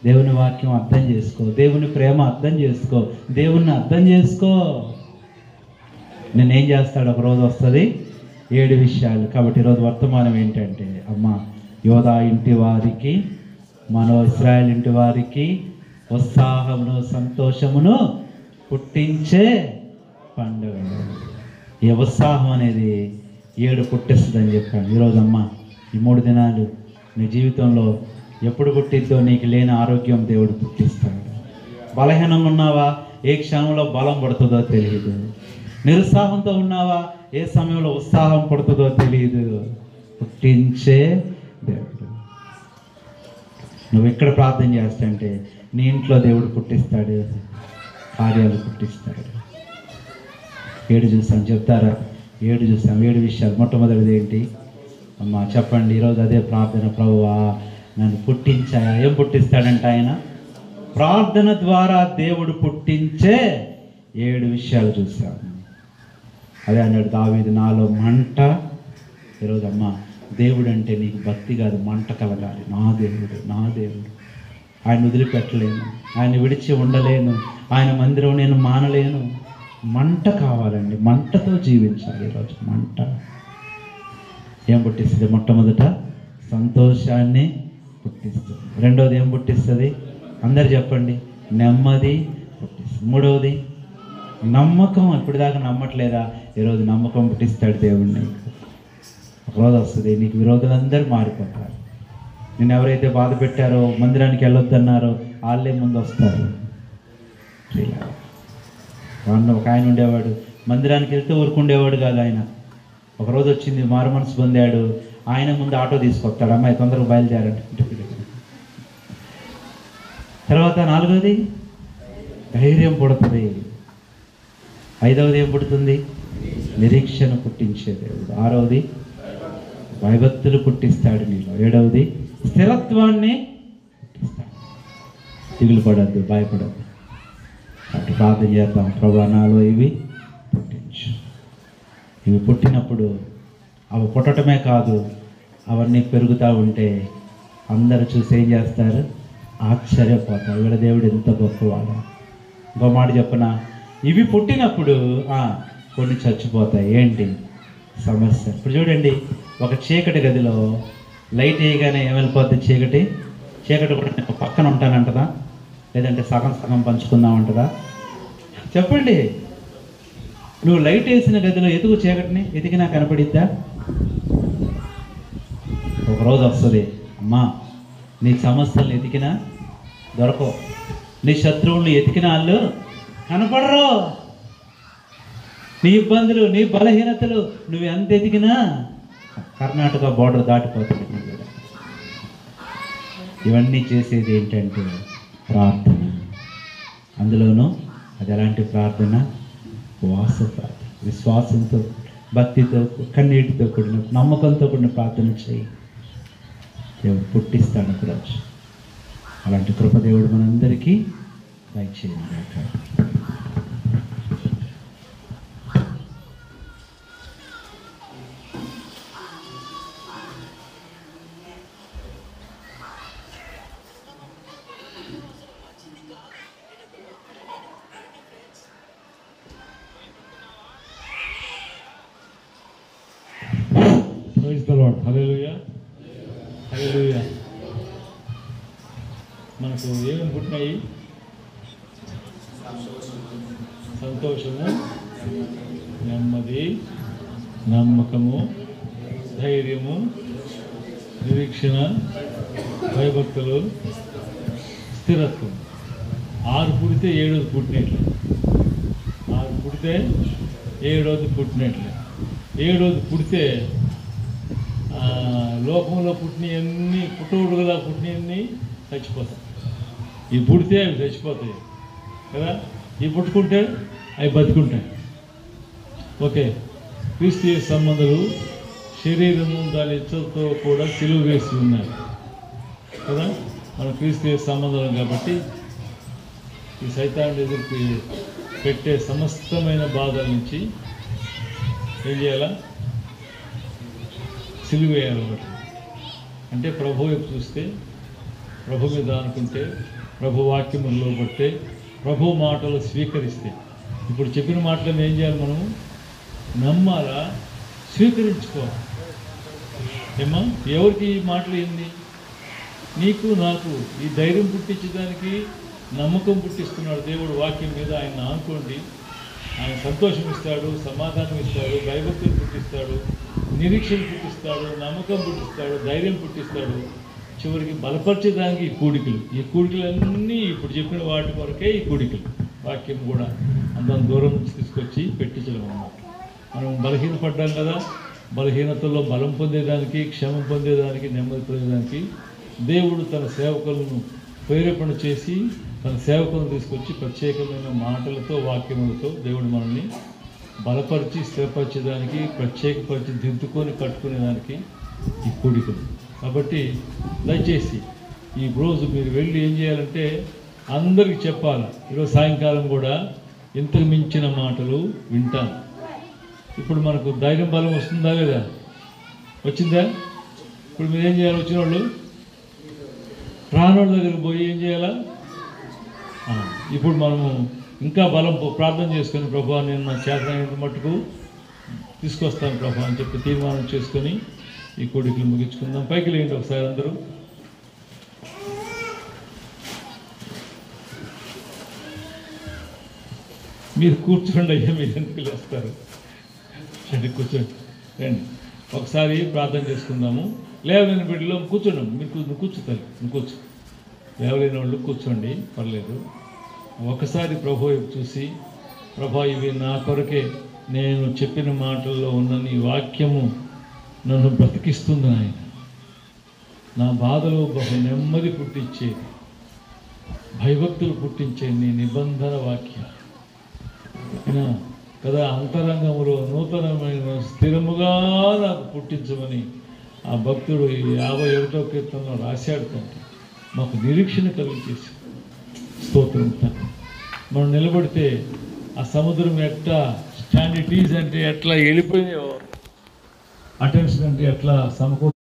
[SPEAKER 2] దేవుని వాక్యం అర్థం చేసుకో, దేవుని ప్రేమ అర్థం చేసుకో, దేవుణ్ణి అర్థం చేసుకో. నేనేం చేస్తాడు? ఒకరోజు వస్తుంది 7 విషయాలు. కాబట్టి ఈరోజు వర్తమానం ఏంటంటే, అమ్మ యోధా ఇంటి వారికి, మనో ఇశ్రాయేల్ ఇంటి వారికి ఉత్సాహమును సంతోషమును పుట్టించే పండుగ. ఈ ఉత్సాహం అనేది 7 పుట్టిస్తుందని చెప్పాను. ఈరోజు అమ్మ ఈ 3 దినాలు నీ జీవితంలో ఎప్పుడు పుట్టిద్దో నీకు లేని ఆరోగ్యం దేవుడు పుట్టిస్తాడు. బలహీనంగా ఉన్నావా? ఏ క్షణంలో బలం పడుతుందో తెలియదు. నిరుత్సాహంతో ఉన్నావా? ఏ సమయంలో ఉత్సాహం పడుతుందో తెలియదు. పుట్టించే దేవుడు. నువ్వు ఎక్కడ ప్రార్థన చేస్తాంటే నీ ఇంట్లో దేవుడు పుట్టిస్తాడు, కార్యాలు పుట్టిస్తాడు. 7 చూసాం, చెప్తారా? 7 చూసాం, 7 విషయాలు. మొట్టమొదటిది ఏంటి అమ్మా చెప్పండి? ఈరోజు అదే ప్రార్థన. ప్రభువా నన్ను పుట్టించాయా? ఏం పుట్టిస్తాడంట ఆయన? ప్రార్థన ద్వారా దేవుడు పుట్టించే 7 విషయాలు చూసాము. అదే అన్నాడు దావీదు, నాలో మంట. ఈరోజు అమ్మ, దేవుడు అంటే నీకు భక్తి కాదు, మంట కలగాలి. నా దేవుడు, నా దేవుడు, ఆయన వదిలిపెట్టలేను, ఆయన విడిచి ఉండలేను, ఆయన మందిరం నేను మానలేను. మంట కావాలండి, మంటతో జీవించాలి. ఈరోజు మంట ఏం పుట్టిస్తుంది? మొట్టమొదట సంతోషాన్ని పుట్టిస్తుంది. రెండవది ఏం పుట్టిస్తుంది? అందరు చెప్పండి. నెమ్మది పుట్టిస్తుంది. మూడవది నమ్మకం. ఇప్పటిదాకా నమ్మట్లేదా? ఈరోజు నమ్మకం పుట్టిస్తాడు దేవుడు. నీకు ఒకరోజు వస్తుంది, నీకు విరోధులందరూ మారిపోతారు. నేను ఎవరైతే బాధ పెట్టారో, మందిరానికి వెళ్ళొద్దన్నారో వాళ్ళే ముందు వస్తారు. ఒక ఆయన ఉండేవాడు, మందిరానికి వెళ్తే ఊరుకుండేవాడు కాదు ఆయన. ఒకరోజు వచ్చింది, మారు మనసు పొందాడు. ఆయన ముందు ఆటో తీసుకొస్తాడు, అమ్మాయి తొందరగా బయలుదేరంటే. తర్వాత 4వది ధైర్యం పుడుతుంది. 5వది ఏం పుడుతుంది? నిరీక్షణ పుట్టించే దేవుడు. 6వది భయభక్తులు పుట్టిస్తాడు నీలో. 7వది స్థిరత్వాన్ని పుట్టిస్తాడు. దిగులు పడద్దు, భయపడద్దు. అటు ప్రార్థన చేద్దాం. ప్రభువా, నాలో ఇవి పుట్టించు. ఇవి పుట్టినప్పుడు అవి పుట్టడమే కాదు, అవన్నీ పెరుగుతూ ఉంటే అందరూ చూసి ఏం చేస్తారు? ఆశ్చర్యపోతారు. వీళ్ళ దేవుడు ఎంత గొప్పవాడు. ఇంకో మాట చెప్పనా? ఇవి పుట్టినప్పుడు కొన్ని చచ్చిపోతాయి. ఏంటి సమస్య? ఇప్పుడు చూడండి, ఒక చీకటి గదిలో లైట్ వేయగానే ఏమైపోద్ది? చీకటి కూడా పక్కన ఉంటానంటదా? లేదంటే సగం సగం పంచుకుందామంటదా? చెప్పండి. నువ్వు లైట్ వేసిన గదిలో ఎతుకు చీకటిని, ఎతికినా కనపడిద్దా? ఒకరోజు వస్తుంది, అమ్మా నీ సమస్యలను ఎతికినా దొరకవు, నీ శత్రువులను ఎతికిన వాళ్ళు కనపడరు, నీ ఇబ్బందులు, నీ బలహీనతలు నువ్వు ఎంత ఎతికినా కర్ణాటక బోర్డర్ దాటిపోతుంది. ఇవన్నీ చేసేది ఏంటంటే ప్రార్థన. అందులోనూ అది ఎలాంటి ప్రార్థన? ఉపవాస ప్రార్థన. విశ్వాసంతో, భక్తితో, కన్నీటితో కూడిన, నమ్మకంతో కూడిన ప్రార్థన చేయి. దేవుడు పుట్టిస్తాడు ప్రజ. అలాంటి కృపదేవుడు మనందరికీ దయచేయండి.
[SPEAKER 1] Praise the Lord. Hallelujah. Hallelujah. మనకు ఏమేమి పుట్టినాయి? సంతోషము, నెమ్మది, నమ్మకము, ధైర్యము, నిరీక్షణ, భయభక్తులు, స్థిరత్వం. 6 పుడితే 7వది పుట్టినట్లే. 6 పుడితే 7వది పుట్టినట్లే. 7వది పుడితే లోకంలో పుట్టినవన్నీ, పుట్టవుడుగా పుట్టినవన్నీ చచ్చిపోతాయి. ఇవి పుడితే అవి చచ్చిపోతాయి కదా, ఇవి పుట్టుకుంటే అవి బతుకుంటాయి. ఓకే, క్రీస్తు సంబంధాలు శరీరము దాని ఇచ్చతో కూడా సిలువ వేసి ఉన్నాయి కదా. మన క్రీస్తు సంబంధాలు కాబట్టి ఈ సైతాన్ని ఎదుర్కొ పెట్టే సమస్తమైన బాధల నుంచి ఏం చేయాలా? సిలువ వేయాలన్నమాట. అంటే ప్రభు వైపు చూస్తే, ప్రభు మీద అనుకుంటే, ప్రభు వాక్యములో పడితే, ప్రభు మాటలు స్వీకరిస్తే, ఇప్పుడు చెప్పిన మాటలను ఏం చేయాలి? మనము నమ్మాలా, స్వీకరించుకోవాలి. ఏమా, ఎవరికి ఈ మాటలు ఏంది? నీకు నాకు ఈ ధైర్యం పుట్టించడానికి, నమ్మకం పుట్టిస్తున్నాడు దేవుడు వాక్యం మీద. ఆయన ఆనుకోండి, ఆయన సంతోషం ఇస్తాడు, సమాధానం ఇస్తాడు, భయభక్తులు పుట్టిస్తాడు, నిరీక్షణ పుట్టిస్తాడు, నమ్మకం పుట్టిస్తాడు, ధైర్యం పుట్టిస్తాడు. చివరికి బలపరిచేదానికి ఈ కూడికలన్నీ ఇప్పుడు చెప్పిన వాటి కొరకే ఈ కూడికలు. వాక్యం కూడా అంత దూరం నుంచి తీసుకొచ్చి పెట్టించడం అన్నమాట. మనం బలహీనపడ్డాం కదా, బలహీనతల్లో బలం పొందేదానికి, క్షేమం పొందేదానికి, నెమ్మది పొందేదానికి దేవుడు తన సేవకులను ప్రేరేపణ చేసి తన సేవకులను తీసుకొచ్చి ప్రత్యేకమైన మాటలతో, వాక్యములతో దేవుడు మనల్ని బలపరిచి స్థిరపరిచేదానికి, ప్రత్యేకపరిచి దిద్దుకొని కట్టుకునేదానికి ఈ కూడికలు. కాబట్టి దయచేసి ఈ రోజు మీరు వెళ్ళి ఏం చేయాలంటే అందరికీ చెప్పాలి. ఈరోజు సాయంకాలం కూడా ఇంతకు మించిన మాటలు వింటాను. ఇప్పుడు మనకు ధైర్యం బలం వస్తుందా లేదా? వచ్చిందా? ఇప్పుడు మీరేం చేయాలి? వచ్చిన వాళ్ళు రానోళ్ళ దగ్గరికి పోయి ఏం చేయాలా? ఇప్పుడు మనము ఇంకా బలం ప్రార్థన చేసుకొని, ప్రభువా నేను నా చేతనైనంత మట్టుకు తీసుకొస్తాను ప్రభువా అని చెప్పి తీర్మానం చేసుకొని ఈ కోడికలు ముగించుకుందాం. పైకి లేండి ఒకసారి అందరూ. మీరు కూర్చోండి అయ్యా, మీరు ఎందుకు లేస్తారు? రండి కూర్చోండి, రండి ఒకసారి ప్రార్థన చేసుకుందాము. లేవలేని బిడ్డలో కూర్చోండి, మీరు కూర్చుతారు, కూర్చో. లేవలేని వాళ్ళు కూర్చోండి, పర్లేదు. ఒకసారి ప్రభు చూసి, ప్రభా ఇవి నా కొరకే, నేను చెప్పిన మాటల్లో ఉన్న నీ వాక్యము నన్ను బ్రతికిస్తుంది ఆయన. నా బాధలో బహు నెమ్మది పుట్టించేది, భయభక్తులు పుట్టించే నీ నిబంధన వాక్యం కదా, అంతరంగంలో నూతనమైన స్థిరముగా నాకు పుట్టించమని ఆ భక్తుడు 51వ కీర్తనలో రాశాడు. తండ్రి మాకు నిరీక్షణ కలిగించేసి స్తోత్రం. మనం నిలబడితే ఆ సముద్రం ఎట్లా స్టాండ్ ఇట్ ఈజ్ అంటే ఎట్లా వెళ్ళిపోయినాయో, అటెన్షన్ అంటే ఎట్లా సమకూర్చు